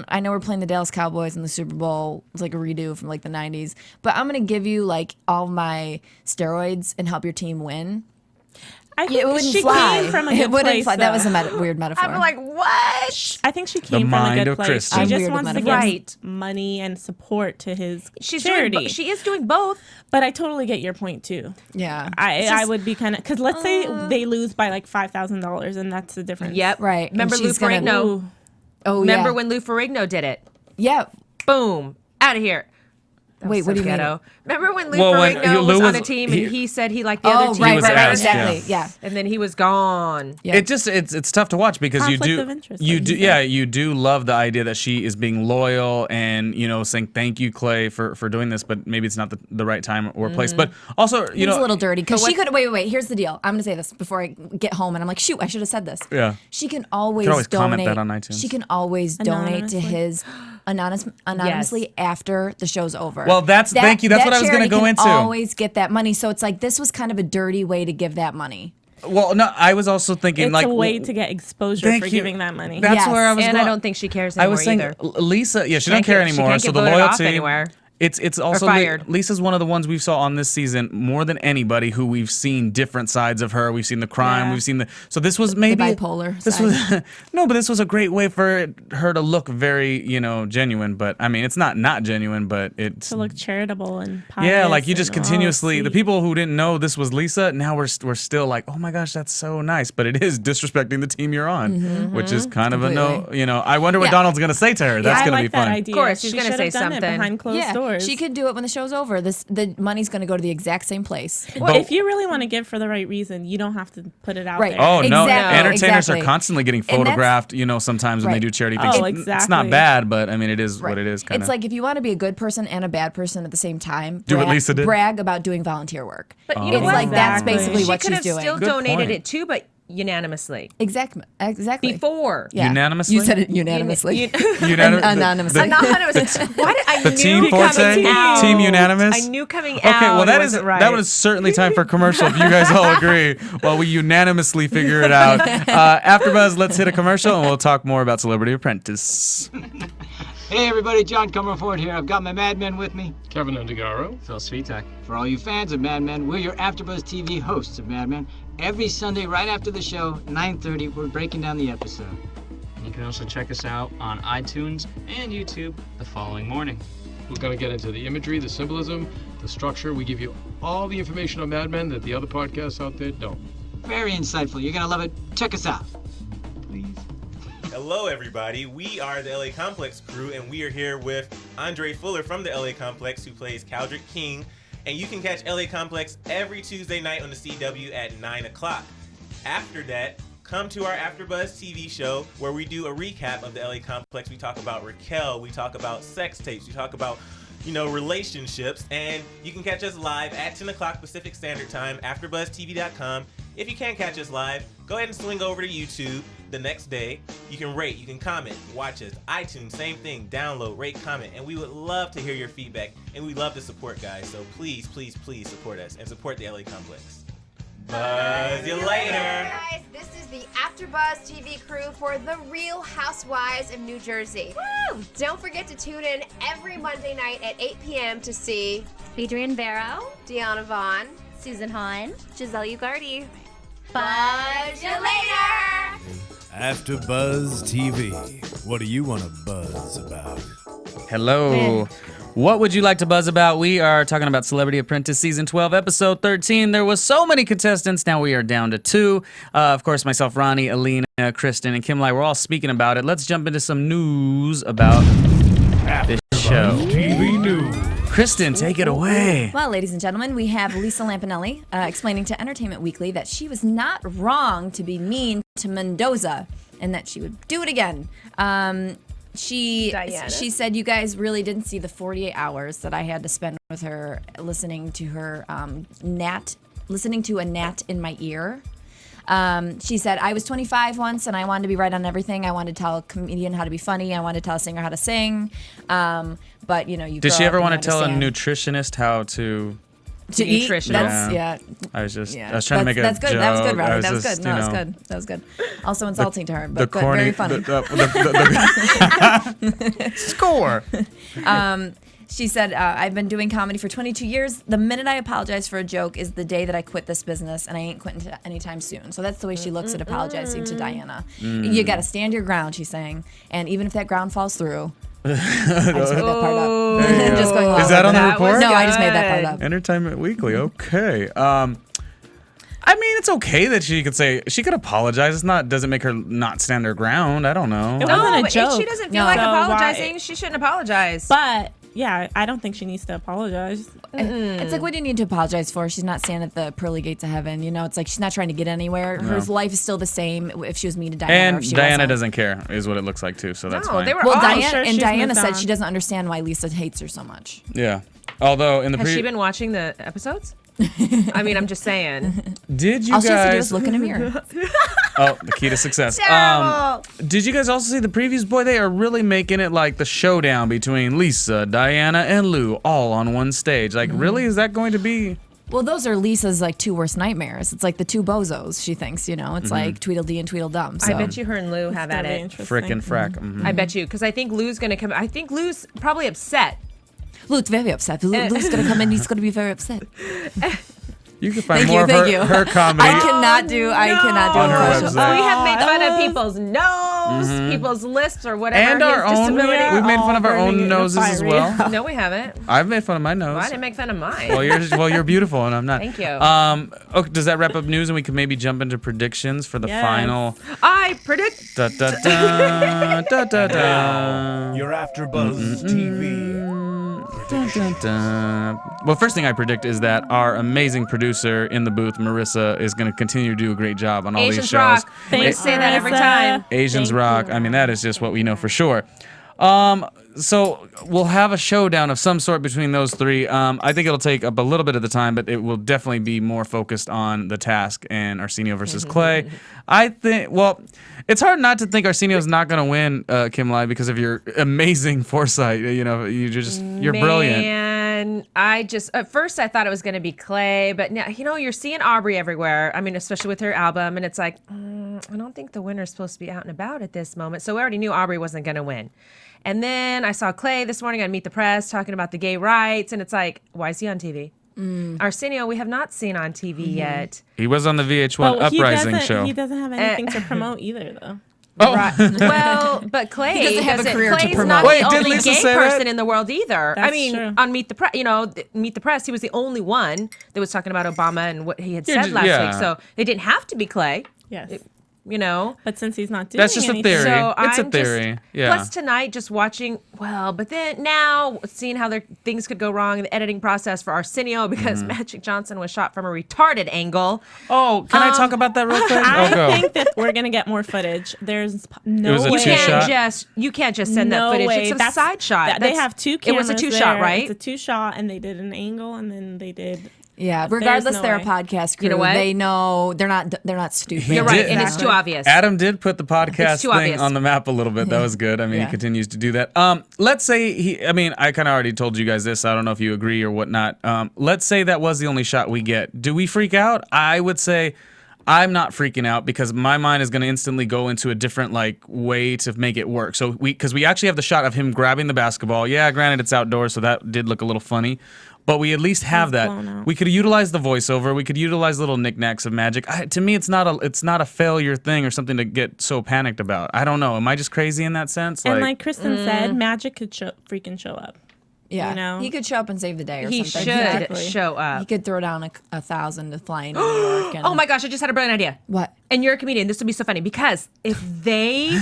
[SPEAKER 6] I know we're playing the Dallas Cowboys in the Super Bowl. It's like a redo from like the 90s. But I'm going to give you like all my steroids and help your team win.
[SPEAKER 5] I think
[SPEAKER 6] It wouldn't
[SPEAKER 5] she
[SPEAKER 6] fly.
[SPEAKER 5] came from a
[SPEAKER 6] It
[SPEAKER 5] good
[SPEAKER 6] wouldn't
[SPEAKER 5] place.
[SPEAKER 6] fly. That was
[SPEAKER 5] though.
[SPEAKER 6] a weird metaphor.
[SPEAKER 7] I'm like, what?
[SPEAKER 5] I think she came from a
[SPEAKER 3] mind
[SPEAKER 5] good
[SPEAKER 3] of
[SPEAKER 5] place.
[SPEAKER 3] Kristen.
[SPEAKER 5] She
[SPEAKER 6] I'm
[SPEAKER 5] just
[SPEAKER 6] weird with
[SPEAKER 5] wants to
[SPEAKER 6] metaphors.
[SPEAKER 5] give money and support to his
[SPEAKER 7] She's
[SPEAKER 5] charity.
[SPEAKER 7] doing. She is doing both.
[SPEAKER 5] But I totally get your point too.
[SPEAKER 6] Yeah.
[SPEAKER 5] I would be kind of, because let's say they lose by like $5,000 and that's the difference.
[SPEAKER 7] Yep.
[SPEAKER 6] Right.
[SPEAKER 7] Remember
[SPEAKER 6] And
[SPEAKER 7] Lou
[SPEAKER 6] she's gonna-
[SPEAKER 7] Ferrigno?
[SPEAKER 5] Ooh.
[SPEAKER 6] Oh,
[SPEAKER 7] Remember
[SPEAKER 6] yeah.
[SPEAKER 7] when Lou Ferrigno did it?
[SPEAKER 6] Yeah.
[SPEAKER 7] Boom. Out of here. That was
[SPEAKER 6] Wait, what
[SPEAKER 7] so
[SPEAKER 6] do you mean?
[SPEAKER 7] ghetto. Remember when Lou
[SPEAKER 3] Well, when
[SPEAKER 7] Ferrigno
[SPEAKER 3] Lou
[SPEAKER 7] was on
[SPEAKER 3] was-
[SPEAKER 7] a team
[SPEAKER 3] he-
[SPEAKER 7] and he said he liked the other
[SPEAKER 6] Oh,
[SPEAKER 7] team?
[SPEAKER 6] right,
[SPEAKER 3] was
[SPEAKER 6] right,
[SPEAKER 3] asked,
[SPEAKER 6] exactly. Yeah.
[SPEAKER 7] And then he was gone.
[SPEAKER 6] Yeah.
[SPEAKER 3] It just it's tough to watch because
[SPEAKER 5] Conflict
[SPEAKER 3] you do
[SPEAKER 5] of interest, like you said.
[SPEAKER 3] you do love the idea that she is being loyal and, you know, saying thank you, Clay, for doing this, but maybe it's not the right time or place. But also, you
[SPEAKER 6] It's
[SPEAKER 3] know,
[SPEAKER 6] a little dirty because
[SPEAKER 7] But
[SPEAKER 6] she could. Wait. Here's the deal. I'm gonna say this before I get home, and I'm like, shoot, I should have said this.
[SPEAKER 3] Yeah.
[SPEAKER 6] She can always,
[SPEAKER 3] always comment
[SPEAKER 6] donate.
[SPEAKER 3] that on iTunes.
[SPEAKER 6] She can always donate to
[SPEAKER 5] Anonymously.
[SPEAKER 6] his anonymously after the show's over.
[SPEAKER 3] Well, thank you. That's what I was gonna
[SPEAKER 6] charity
[SPEAKER 3] go
[SPEAKER 6] can
[SPEAKER 3] into.
[SPEAKER 6] Always get that money. So it's like this was kind of a dirty way to give that money.
[SPEAKER 3] well, no, I was also thinking
[SPEAKER 5] It's
[SPEAKER 3] like
[SPEAKER 5] a way to get exposure
[SPEAKER 3] thank
[SPEAKER 5] for
[SPEAKER 3] you.
[SPEAKER 5] giving that money.
[SPEAKER 3] That's
[SPEAKER 6] Yes.
[SPEAKER 3] where I was
[SPEAKER 7] And
[SPEAKER 3] going.
[SPEAKER 7] I don't think she cares
[SPEAKER 3] I
[SPEAKER 7] anymore
[SPEAKER 3] was saying
[SPEAKER 7] either.
[SPEAKER 3] Lisa, yeah, she don't
[SPEAKER 7] can't
[SPEAKER 3] care
[SPEAKER 7] get- she
[SPEAKER 3] anymore.
[SPEAKER 7] can't
[SPEAKER 3] So
[SPEAKER 7] get
[SPEAKER 3] the
[SPEAKER 7] voted off
[SPEAKER 3] loyalty
[SPEAKER 7] anywhere.
[SPEAKER 3] It's also
[SPEAKER 7] fired.
[SPEAKER 3] Lisa's one of the ones we saw on this season more than anybody who we've seen different sides of her. We've seen the crime.
[SPEAKER 5] Yeah.
[SPEAKER 3] We've seen so this was maybe
[SPEAKER 6] bipolar
[SPEAKER 3] This
[SPEAKER 6] side.
[SPEAKER 3] was no, but this was a great way for her to look very genuine. But I mean, it's not genuine, but it's
[SPEAKER 5] To look charitable and pious.
[SPEAKER 3] yeah, like you just
[SPEAKER 5] and,
[SPEAKER 3] continuously the
[SPEAKER 5] sweet.
[SPEAKER 3] people who didn't know this was Lisa. Now we're still like, oh my gosh, that's so nice. But it is disrespecting the team you're on, which is kind of a no.
[SPEAKER 6] Completely.
[SPEAKER 3] I wonder what
[SPEAKER 6] Yeah.
[SPEAKER 3] Donald's gonna say to her. That's
[SPEAKER 5] I
[SPEAKER 3] gonna
[SPEAKER 5] like
[SPEAKER 3] be
[SPEAKER 5] that
[SPEAKER 3] fun.
[SPEAKER 5] idea.
[SPEAKER 7] Of course, she's
[SPEAKER 5] She
[SPEAKER 7] gonna
[SPEAKER 5] should
[SPEAKER 7] say
[SPEAKER 5] have done
[SPEAKER 7] something.
[SPEAKER 5] it behind closed
[SPEAKER 6] Yeah,
[SPEAKER 5] doors.
[SPEAKER 6] she could do it when the show's over. The money's going to go to the exact same place.
[SPEAKER 5] Well,
[SPEAKER 3] But-
[SPEAKER 5] if you really want to give for the right reason, you don't have to put it out
[SPEAKER 6] Right.
[SPEAKER 5] there.
[SPEAKER 3] Oh no!
[SPEAKER 6] Exactly,
[SPEAKER 3] Entertainers
[SPEAKER 6] exactly.
[SPEAKER 3] are constantly getting
[SPEAKER 6] And that's-
[SPEAKER 3] photographed. Sometimes when they
[SPEAKER 6] Right.
[SPEAKER 3] do charity
[SPEAKER 5] Oh,
[SPEAKER 3] things. It's not
[SPEAKER 5] exactly.
[SPEAKER 3] bad, but I mean, it is
[SPEAKER 6] Right.
[SPEAKER 3] what it is. Kind
[SPEAKER 6] It's like if you want to be a good person and a bad person at the same time,
[SPEAKER 3] Do what Lisa did?
[SPEAKER 6] brag about doing volunteer work.
[SPEAKER 7] But you know
[SPEAKER 6] It's
[SPEAKER 7] what?
[SPEAKER 6] like that's
[SPEAKER 5] Exactly.
[SPEAKER 6] basically
[SPEAKER 7] She
[SPEAKER 6] what
[SPEAKER 7] could
[SPEAKER 6] she's
[SPEAKER 7] have
[SPEAKER 6] doing.
[SPEAKER 7] still
[SPEAKER 3] Good
[SPEAKER 7] donated
[SPEAKER 3] point.
[SPEAKER 7] it too, but unanimously.
[SPEAKER 6] Exactly.
[SPEAKER 7] Before.
[SPEAKER 6] Yeah.
[SPEAKER 3] Unanimously?
[SPEAKER 6] You said it unanimously.
[SPEAKER 3] Unanimous-
[SPEAKER 6] Anonymously.
[SPEAKER 7] Anonymous. Why did I
[SPEAKER 3] The
[SPEAKER 7] knew
[SPEAKER 3] team
[SPEAKER 7] coming
[SPEAKER 3] forte,
[SPEAKER 7] out.
[SPEAKER 3] team unanimous.
[SPEAKER 7] I knew coming
[SPEAKER 3] Okay,
[SPEAKER 7] out.
[SPEAKER 3] well
[SPEAKER 7] it
[SPEAKER 3] that
[SPEAKER 7] wasn't right.
[SPEAKER 3] that was certainly time for a commercial. If you guys all agree, while we unanimously figure it out. AfterBuzz, let's hit a commercial and we'll talk more about Celebrity Apprentice.
[SPEAKER 2] Hey everybody, John Comerford here. I've got my Mad Men with me.
[SPEAKER 8] Kevin Undergaro.
[SPEAKER 2] Phil Svitek. For all you fans of Mad Men, we're your AfterBuzz TV hosts of Mad Men. Every Sunday, right after the show, 9:30, we're breaking down the episode.
[SPEAKER 8] You can also check us out on iTunes and YouTube the following morning.
[SPEAKER 9] We're going to get into the imagery, the symbolism, the structure. We give you all the information on Mad Men that the other podcasts out there don't.
[SPEAKER 2] Very insightful. You're gonna love it. Check us out.
[SPEAKER 9] Please.
[SPEAKER 10] Hello everybody, we are the LA Complex crew and we are here with Andre Fuller from the LA Complex who plays Caldrick King, and you can catch LA Complex every Tuesday night on the CW at 9 o'clock. After that, come to our AfterBuzz TV show where we do a recap of the LA Complex. We talk about Raquel, we talk about sex tapes, we talk about relationships, and you can catch us live at 10 o'clock Pacific Standard Time, AfterBuzzTV.com, If you can't catch us live, go ahead and swing over to YouTube the next day. You can rate, you can comment, watch us. iTunes, same thing. Download, rate, comment, and we would love to hear your feedback, and we love to support, guys. So please, please, please support us and support the LA Complex. Buzz you later.
[SPEAKER 11] Guys, this is the AfterBuzz TV crew for The Real Housewives of New Jersey. Woo! Don't forget to tune in every Monday night at 8 p.m. to see
[SPEAKER 12] Adrienne Barrow,
[SPEAKER 11] Deanna Vaughn,
[SPEAKER 12] Susan Hahn,
[SPEAKER 11] Giselle Ugardi.
[SPEAKER 12] Buzz you later!
[SPEAKER 1] AfterBuzz TV. What do you want to buzz about?
[SPEAKER 3] Hello. What would you like to buzz about? We are talking about Celebrity Apprentice Season 12, Episode 13. There was so many contestants. Now we are down to 2. Of course, myself, Ronnie, Alina, Kristen, and Kimlai, we're all speaking about it. Let's jump into some news about this show.
[SPEAKER 1] TV news.
[SPEAKER 3] Kristen, take it away.
[SPEAKER 6] Well, ladies and gentlemen, we have Lisa Lampanelli explaining to Entertainment Weekly that she was not wrong to be mean to Mendoza and that she would do it again. She said you guys really didn't see the 48 hours that I had to spend with her listening to her listening to a gnat in my ear. She said, I was 25 once and I wanted to be right on everything. I wanted to tell a comedian how to be funny. I wanted to tell a singer how to sing. But, you know, you
[SPEAKER 3] Did she ever want to tell a
[SPEAKER 6] understand.
[SPEAKER 3] nutritionist how to
[SPEAKER 6] eat?
[SPEAKER 7] Nutrition.
[SPEAKER 6] Yeah.
[SPEAKER 3] I was trying to make a
[SPEAKER 6] That's good.
[SPEAKER 3] joke.
[SPEAKER 6] That was good, Ronnie.
[SPEAKER 3] I was
[SPEAKER 6] That was
[SPEAKER 3] just,
[SPEAKER 6] good. No,
[SPEAKER 3] you
[SPEAKER 6] that was
[SPEAKER 3] know,
[SPEAKER 6] good. That was good. Also insulting to her, but good.
[SPEAKER 3] corny,
[SPEAKER 6] Very funny.
[SPEAKER 3] Score.
[SPEAKER 6] She said, I've been doing comedy for 22 years. The minute I apologize for a joke is the day that I quit this business, and I ain't quitting anytime soon. So that's the way she looks at apologizing to Diana. You got to stand your ground, she's saying. And even if that ground falls through, I just made that part up. Just going along
[SPEAKER 3] Is that
[SPEAKER 6] with
[SPEAKER 3] on the
[SPEAKER 6] it.
[SPEAKER 3] report?
[SPEAKER 6] No, I just made that part up.
[SPEAKER 3] Entertainment Weekly. Okay. I mean, it's okay that she could apologize. It's not doesn't make her not stand her ground. I don't know.
[SPEAKER 5] It wasn't a joke.
[SPEAKER 7] If she doesn't feel like
[SPEAKER 5] So
[SPEAKER 7] apologizing,
[SPEAKER 5] why-
[SPEAKER 7] she shouldn't apologize.
[SPEAKER 5] But yeah, I don't think she needs to apologize.
[SPEAKER 6] It's like, what do you need to apologize for? She's not standing at the pearly gates of heaven. You know, it's like she's not trying to get anywhere. Her life is still the same if she was mean to Diana. or
[SPEAKER 3] And
[SPEAKER 6] if she
[SPEAKER 3] Diana
[SPEAKER 6] wasn't.
[SPEAKER 3] doesn't care, is what it looks like too. So that's fine.
[SPEAKER 7] they were
[SPEAKER 6] Well,
[SPEAKER 7] all.
[SPEAKER 6] Diana
[SPEAKER 5] she's
[SPEAKER 6] Diana
[SPEAKER 5] moved
[SPEAKER 6] said
[SPEAKER 5] on.
[SPEAKER 6] she doesn't understand why Lisa hates her so much.
[SPEAKER 3] Yeah. Although in the
[SPEAKER 7] Has she been watching the episodes? I mean, I'm just saying.
[SPEAKER 3] did you
[SPEAKER 6] All she has to do
[SPEAKER 3] guys?
[SPEAKER 6] is look in a mirror.
[SPEAKER 3] Oh, the key to success.
[SPEAKER 7] Terrible.
[SPEAKER 3] Did you guys also see the previews? Boy, they are really making it like the showdown between Lisa, Diana, and Lou all on one stage. Like, really, is that going to be?
[SPEAKER 6] Well, those are Lisa's like 2 worst nightmares. It's like the 2 bozos, she thinks, you know. It's like Tweedledee and Tweedledum. So.
[SPEAKER 7] I bet you her and Lou have at it.
[SPEAKER 3] Frick and frack. Mhm.
[SPEAKER 7] I bet you, because I think Lou's going to come. I think Lou's probably upset.
[SPEAKER 6] Lou's very upset. Lou's going to come in. He's going to be very upset.
[SPEAKER 3] You can find
[SPEAKER 6] Thank
[SPEAKER 3] more
[SPEAKER 6] you,
[SPEAKER 3] of
[SPEAKER 6] thank you.
[SPEAKER 3] her comedy.
[SPEAKER 6] I cannot do
[SPEAKER 3] On her
[SPEAKER 6] impressions.
[SPEAKER 3] website.
[SPEAKER 7] We have made fun of people's nose, people's lisps, or whatever.
[SPEAKER 3] And our
[SPEAKER 7] his
[SPEAKER 3] own.
[SPEAKER 7] disability.
[SPEAKER 3] We've made fun of our
[SPEAKER 5] burning
[SPEAKER 3] own
[SPEAKER 5] in the
[SPEAKER 3] noses as
[SPEAKER 5] fire,
[SPEAKER 3] well.
[SPEAKER 5] yeah.
[SPEAKER 7] No, we haven't.
[SPEAKER 3] I've made fun of my nose.
[SPEAKER 7] Well, I didn't make fun of mine.
[SPEAKER 3] Well, you're beautiful, and I'm not.
[SPEAKER 7] Thank you.
[SPEAKER 3] Okay, does that wrap up news, and we can maybe jump into predictions for the
[SPEAKER 5] Yes.
[SPEAKER 3] final?
[SPEAKER 7] I predict.
[SPEAKER 3] Da da da da da da.
[SPEAKER 1] Your AfterBuzz TV.
[SPEAKER 3] Dun, dun, dun. Well, first thing I predict is that our amazing producer in the booth, Marissa, is going to continue to do a great job on all these
[SPEAKER 7] Asians
[SPEAKER 3] shows.
[SPEAKER 7] rock. We
[SPEAKER 5] Thanks,
[SPEAKER 7] say that every
[SPEAKER 5] Marissa.
[SPEAKER 7] time.
[SPEAKER 3] Asians
[SPEAKER 5] Thank
[SPEAKER 3] rock.
[SPEAKER 5] you.
[SPEAKER 3] I mean, that is just what we know for sure. So we'll have a showdown of some sort between those three. I think it'll take up a little bit of the time, but it will definitely be more focused on the task and Arsenio versus Clay. I think, well, it's hard not to think Arsenio's not going to win, Kimlai, because of your amazing foresight. You know, you're brilliant.
[SPEAKER 7] And I just, at first I thought it was going to be Clay, but now, you know, you're seeing Aubrey everywhere. I mean, especially with her album, and it's like, I don't think the winner's supposed to be out and about at this moment. So we already knew Aubrey wasn't going to win. And then I saw Clay this morning on Meet the Press talking about the gay rights, and it's like, why is he on TV? Arsenio, we have not seen on TV yet.
[SPEAKER 3] He was on the VH1
[SPEAKER 5] But
[SPEAKER 3] Uprising show.
[SPEAKER 5] He doesn't have anything to promote either, though.
[SPEAKER 3] Oh.
[SPEAKER 7] Right. Well, but Clay
[SPEAKER 6] He doesn't have a career to
[SPEAKER 7] Clay's
[SPEAKER 6] promote.
[SPEAKER 7] not
[SPEAKER 3] Wait,
[SPEAKER 7] the
[SPEAKER 3] did
[SPEAKER 7] only
[SPEAKER 3] Lisa
[SPEAKER 7] gay
[SPEAKER 3] say
[SPEAKER 7] person
[SPEAKER 3] that?
[SPEAKER 7] in the world either. I
[SPEAKER 5] That's
[SPEAKER 7] mean,
[SPEAKER 5] true.
[SPEAKER 7] on Meet the Press, Meet the Press, he was the only one that was talking about Obama and what he had
[SPEAKER 3] Yeah,
[SPEAKER 7] said last
[SPEAKER 3] yeah.
[SPEAKER 7] week. So it didn't have to be Clay.
[SPEAKER 5] Yes.
[SPEAKER 7] You know.
[SPEAKER 5] But since he's not doing
[SPEAKER 3] That's just a
[SPEAKER 5] anything,
[SPEAKER 3] theory.
[SPEAKER 7] So
[SPEAKER 3] It's a
[SPEAKER 7] I'm
[SPEAKER 3] theory.
[SPEAKER 7] Just,
[SPEAKER 3] Yeah.
[SPEAKER 7] Plus tonight, just watching. Well, but then now seeing how things could go wrong in the editing process for Arsenio because Magic Johnson was shot from a retarded angle.
[SPEAKER 3] Oh, can I talk about that real quick?
[SPEAKER 5] I
[SPEAKER 3] go.
[SPEAKER 5] think that we're gonna get more footage. There's no
[SPEAKER 3] It was a
[SPEAKER 5] way.
[SPEAKER 3] two-shot?
[SPEAKER 7] You can't just send
[SPEAKER 5] No
[SPEAKER 7] that footage.
[SPEAKER 5] way.
[SPEAKER 7] It's a
[SPEAKER 5] That's-
[SPEAKER 7] side shot.
[SPEAKER 5] They have two
[SPEAKER 7] It
[SPEAKER 5] cameras.
[SPEAKER 7] was a two-shot,
[SPEAKER 5] there.
[SPEAKER 7] right?
[SPEAKER 5] It's a 2-shot, and they did an angle, and then they did.
[SPEAKER 6] Yeah, regardless,
[SPEAKER 5] no
[SPEAKER 6] they're
[SPEAKER 5] way.
[SPEAKER 6] a podcast crew.
[SPEAKER 7] You know what?
[SPEAKER 6] They know they're not stupid.
[SPEAKER 7] You're right,
[SPEAKER 3] did.
[SPEAKER 7] and it's too obvious.
[SPEAKER 3] Adam did put the podcast
[SPEAKER 7] too
[SPEAKER 3] thing
[SPEAKER 7] obvious.
[SPEAKER 3] on the map a little bit. That was good. I mean,
[SPEAKER 6] Yeah.
[SPEAKER 3] he continues to do that. Let's say I kind of already told you guys this. I don't know if you agree or whatnot. Let's say that was the only shot we get. Do we freak out? I would say I'm not freaking out because my mind is going to instantly go into a different way to make it work. So because we actually have the shot of him grabbing the basketball. Yeah, granted it's outdoors, so that did look a little funny. But we at least have that. We could utilize the voiceover. We could utilize little knicknacks of magic. To me, it's not a failure thing or something to get so panicked about. I don't know. Am I just crazy in that sense?
[SPEAKER 5] And like Kristen said, magic could freaking show up.
[SPEAKER 6] Yeah,
[SPEAKER 5] You know?
[SPEAKER 6] he could show up and save the day or
[SPEAKER 7] He
[SPEAKER 6] something.
[SPEAKER 7] should
[SPEAKER 5] Exactly.
[SPEAKER 7] show up.
[SPEAKER 6] He could throw down 1,000 to fly into New York. And,
[SPEAKER 7] Oh my gosh, I just had a brilliant idea.
[SPEAKER 6] What?
[SPEAKER 7] And you're a comedian. This would be so funny because if they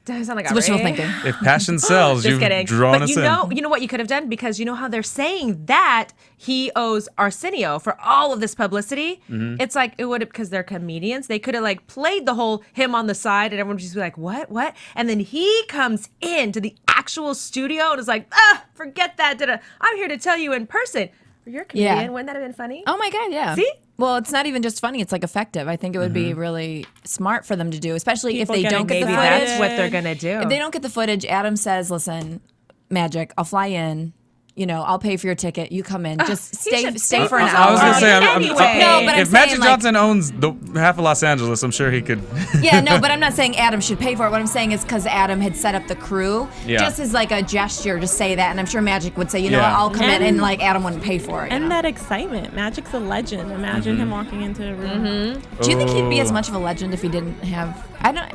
[SPEAKER 7] doesn't sound like
[SPEAKER 6] It's wishful
[SPEAKER 7] outrage.
[SPEAKER 6] thinking.
[SPEAKER 3] if passion sells,
[SPEAKER 7] Just
[SPEAKER 3] you've
[SPEAKER 7] kidding.
[SPEAKER 3] drawn
[SPEAKER 7] But
[SPEAKER 3] us
[SPEAKER 7] you
[SPEAKER 3] in.
[SPEAKER 7] know what you could have done? Because you know how they're saying that he owes Arsenio for all of this publicity.
[SPEAKER 3] Mm-hmm.
[SPEAKER 7] It's like it would have, because they're comedians. They could have played the whole him on the side, and everyone would just be like, what? And then he comes into the actual studio and is like, forget that. I'm here to tell you in person. You're a comedian.
[SPEAKER 6] Yeah.
[SPEAKER 7] Wouldn't that have been funny?
[SPEAKER 6] Oh my God, yeah.
[SPEAKER 7] See?
[SPEAKER 6] Well, it's not even just funny. It's effective. I think it would be really smart for them to do, especially
[SPEAKER 5] People
[SPEAKER 6] if they
[SPEAKER 5] getting
[SPEAKER 6] don't get the
[SPEAKER 7] Maybe
[SPEAKER 6] footage.
[SPEAKER 7] that's what they're gonna do.
[SPEAKER 6] If they don't get the footage, Adam says, listen, Magic, I'll fly in. I'll pay for your ticket. You come in. Just stay for an hour.
[SPEAKER 3] I was gonna say,
[SPEAKER 7] Anyway.
[SPEAKER 6] No, but I'm
[SPEAKER 3] if Magic
[SPEAKER 6] saying,
[SPEAKER 3] Johnson owns the half of Los Angeles, I'm sure he could.
[SPEAKER 6] Yeah, no, but I'm not saying Adam should pay for it. What I'm saying is because Adam had set up the crew,
[SPEAKER 3] Yeah.
[SPEAKER 6] just as a gesture to say that, and I'm sure Magic would say, you know
[SPEAKER 3] Yeah.
[SPEAKER 6] what, I'll come in, and Adam wouldn't pay for it.
[SPEAKER 5] And that excitement. Magic's a legend. Imagine him walking into a room.
[SPEAKER 6] Do you think he'd be as
[SPEAKER 3] Oh.
[SPEAKER 6] much of a legend if he didn't have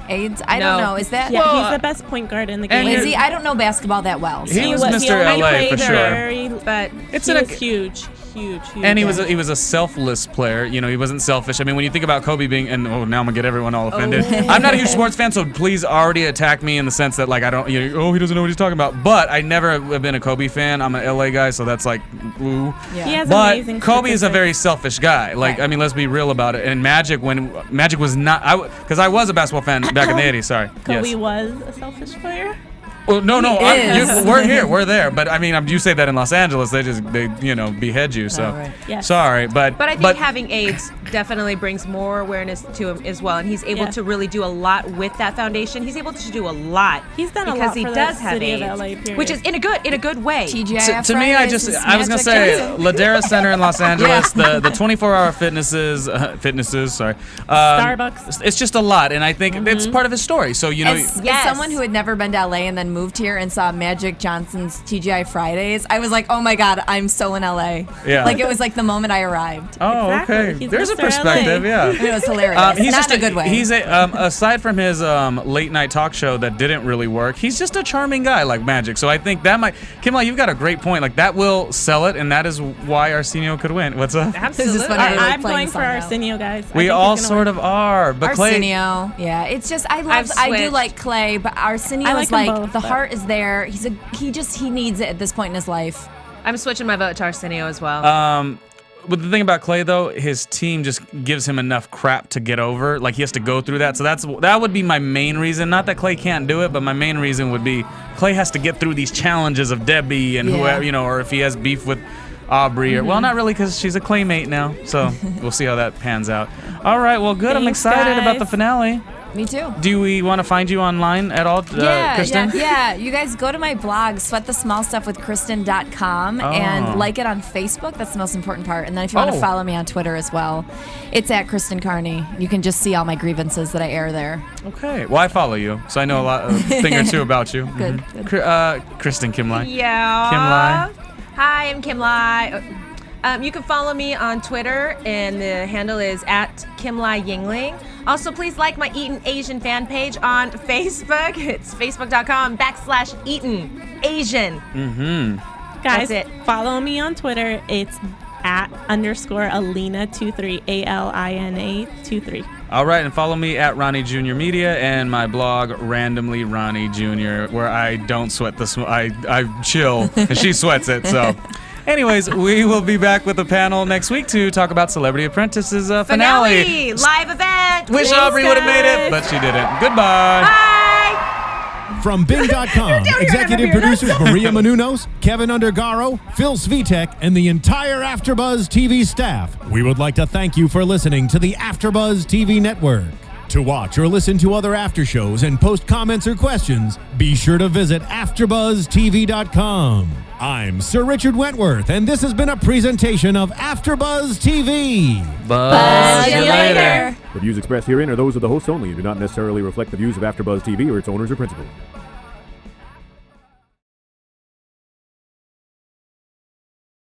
[SPEAKER 6] AIDS? I
[SPEAKER 7] No.
[SPEAKER 6] don't know. Is that?
[SPEAKER 5] Yeah, he's the best point guard in the game.
[SPEAKER 6] Is he? I don't know basketball that well. So.
[SPEAKER 3] He was
[SPEAKER 5] He
[SPEAKER 3] Mr.
[SPEAKER 5] only
[SPEAKER 3] LA
[SPEAKER 5] played
[SPEAKER 3] for sure.
[SPEAKER 5] very-
[SPEAKER 7] But
[SPEAKER 3] It's
[SPEAKER 5] he
[SPEAKER 3] an-
[SPEAKER 5] was huge.
[SPEAKER 3] And he was a selfless player. He wasn't selfish. I mean, when you think about Kobe being, and now I'm gonna get everyone all offended. I'm not a huge sports fan, so please already attack me in the sense that I don't. He doesn't know what he's talking about. But I never have been a Kobe fan. I'm an LA guy, so that's ooh.
[SPEAKER 6] Yeah.
[SPEAKER 5] He has
[SPEAKER 3] But
[SPEAKER 5] amazing
[SPEAKER 3] Kobe is a
[SPEAKER 5] statistics.
[SPEAKER 3] very selfish guy. I mean, let's be real about it. And Magic, when Magic was not, because I was a basketball fan back in the '80s. Sorry.
[SPEAKER 5] Kobe
[SPEAKER 3] Yes.
[SPEAKER 5] was a selfish player.
[SPEAKER 3] Well, no,
[SPEAKER 6] is.
[SPEAKER 3] we're here, we're there. But I mean, you say that in Los Angeles, they behead you. So
[SPEAKER 6] Oh, right.
[SPEAKER 5] Yes.
[SPEAKER 3] sorry, but
[SPEAKER 7] I think having AIDS definitely brings more awareness to him as well, and he's able
[SPEAKER 5] Yeah.
[SPEAKER 7] to really do a lot with that foundation. He's able to do a lot.
[SPEAKER 5] He's done a
[SPEAKER 7] because
[SPEAKER 5] lot
[SPEAKER 7] he
[SPEAKER 5] for
[SPEAKER 7] does
[SPEAKER 5] the
[SPEAKER 7] have
[SPEAKER 5] city of
[SPEAKER 7] AIDS,
[SPEAKER 5] LA, period.
[SPEAKER 7] which is in a good way.
[SPEAKER 6] TGIF
[SPEAKER 3] to me,
[SPEAKER 6] Fridays is
[SPEAKER 3] I was gonna
[SPEAKER 6] Magic
[SPEAKER 3] say
[SPEAKER 6] Johnson.
[SPEAKER 3] Ladera Center in Los Angeles, the 24-hour fitnesses, sorry,
[SPEAKER 5] Starbucks.
[SPEAKER 3] It's just a lot, and I think it's part of his story. So
[SPEAKER 6] As
[SPEAKER 7] Yes.
[SPEAKER 6] someone who had never been to LA and then moved here and saw Magic Johnson's TGI Fridays, I was like, oh my God, I'm so in LA.
[SPEAKER 3] Yeah.
[SPEAKER 6] It was the moment I arrived.
[SPEAKER 3] oh,
[SPEAKER 5] Exactly.
[SPEAKER 3] okay,
[SPEAKER 5] He's
[SPEAKER 3] there's a
[SPEAKER 5] Mr. LA.
[SPEAKER 3] perspective, yeah.
[SPEAKER 6] It was hilarious.
[SPEAKER 3] He's
[SPEAKER 6] Not
[SPEAKER 3] just
[SPEAKER 6] in a good way.
[SPEAKER 3] He's aside from his late night talk show that didn't really work. He's just a charming guy like Magic. So I think that might. Kimlai, you've got a great point. That will sell it, and that is why Arsenio could win. What's up?
[SPEAKER 7] Absolutely.
[SPEAKER 6] This is funny.
[SPEAKER 5] I'm
[SPEAKER 6] playing
[SPEAKER 5] going
[SPEAKER 6] the
[SPEAKER 5] for
[SPEAKER 6] song now.
[SPEAKER 5] Arsenio, guys.
[SPEAKER 3] We all sort of are, but Clay.
[SPEAKER 6] Arsenio, yeah. It's just I do
[SPEAKER 7] switched.
[SPEAKER 6] like Clay, but Arsenio
[SPEAKER 5] I like
[SPEAKER 6] is
[SPEAKER 5] them both,
[SPEAKER 6] the
[SPEAKER 5] but-
[SPEAKER 6] heart is there. He needs it at this point in his life.
[SPEAKER 7] I'm switching my vote to Arsenio as well.
[SPEAKER 3] But the thing about Clay, though, his team just gives him enough crap to get over. He has to go through that. So that would be my main reason. Not that Clay can't do it, but my main reason would be Clay has to get through these challenges of Debbie and whoever, or if he has beef with Aubrey. Or, well, not really, because she's a Claymate now. So we'll see how that pans out. All right, well, good. I'm
[SPEAKER 5] Thanks,
[SPEAKER 3] excited about the
[SPEAKER 5] guys.
[SPEAKER 3] finale.
[SPEAKER 6] Me too.
[SPEAKER 3] Do we want to find you online at all, Kristen?
[SPEAKER 6] Yeah. You guys go to my blog, sweatthesmallstuffwithkristen.com, and like it on Facebook. That's the most important part. And then if you want to follow me on Twitter as well, it's at Kristen Carney. You can just see all my grievances that I air there.
[SPEAKER 3] Okay. Well, I follow you, so I know a thing or two about you.
[SPEAKER 6] Good.
[SPEAKER 3] Mhm. Kristen Kimlai.
[SPEAKER 7] Yeah.
[SPEAKER 3] Kimlai.
[SPEAKER 7] Hi, I'm Kimlai. You can follow me on Twitter, and the handle is at Kimlai Yingling. Also, please like my Eaton Asian fan page on Facebook. It's facebook.com/Eaton Asian.
[SPEAKER 5] Guys,
[SPEAKER 7] That's it.
[SPEAKER 5] follow me on Twitter. It's @_Alina23, ALINA23.
[SPEAKER 3] All right, and follow me at Ronnie Jr Media and my blog Randomly Ronnie Jr, where I don't sweat I chill and she sweats it. So, anyways, we will be back with the panel next week to talk about Celebrity Apprentice's finale.
[SPEAKER 7] Live event.
[SPEAKER 3] Wish
[SPEAKER 5] Thanks,
[SPEAKER 3] Aubrey would have made it,
[SPEAKER 5] guys.
[SPEAKER 3] but she didn't. Goodbye.
[SPEAKER 7] Bye.
[SPEAKER 1] From Bing.com, executive producers Maria Menounos, Kevin Undergaro, Phil Svitek, and the entire AfterBuzz TV staff, we would like to thank you for listening to the AfterBuzz TV network. To watch or listen to other after shows and post comments or questions, be sure to visit AfterBuzzTV.com. I'm Sir Richard Wentworth, and this has been a presentation of AfterBuzz TV.
[SPEAKER 3] Buzz you later.
[SPEAKER 13] The views expressed herein are those of the hosts only and do not necessarily reflect the views of AfterBuzz TV or its owners or principals.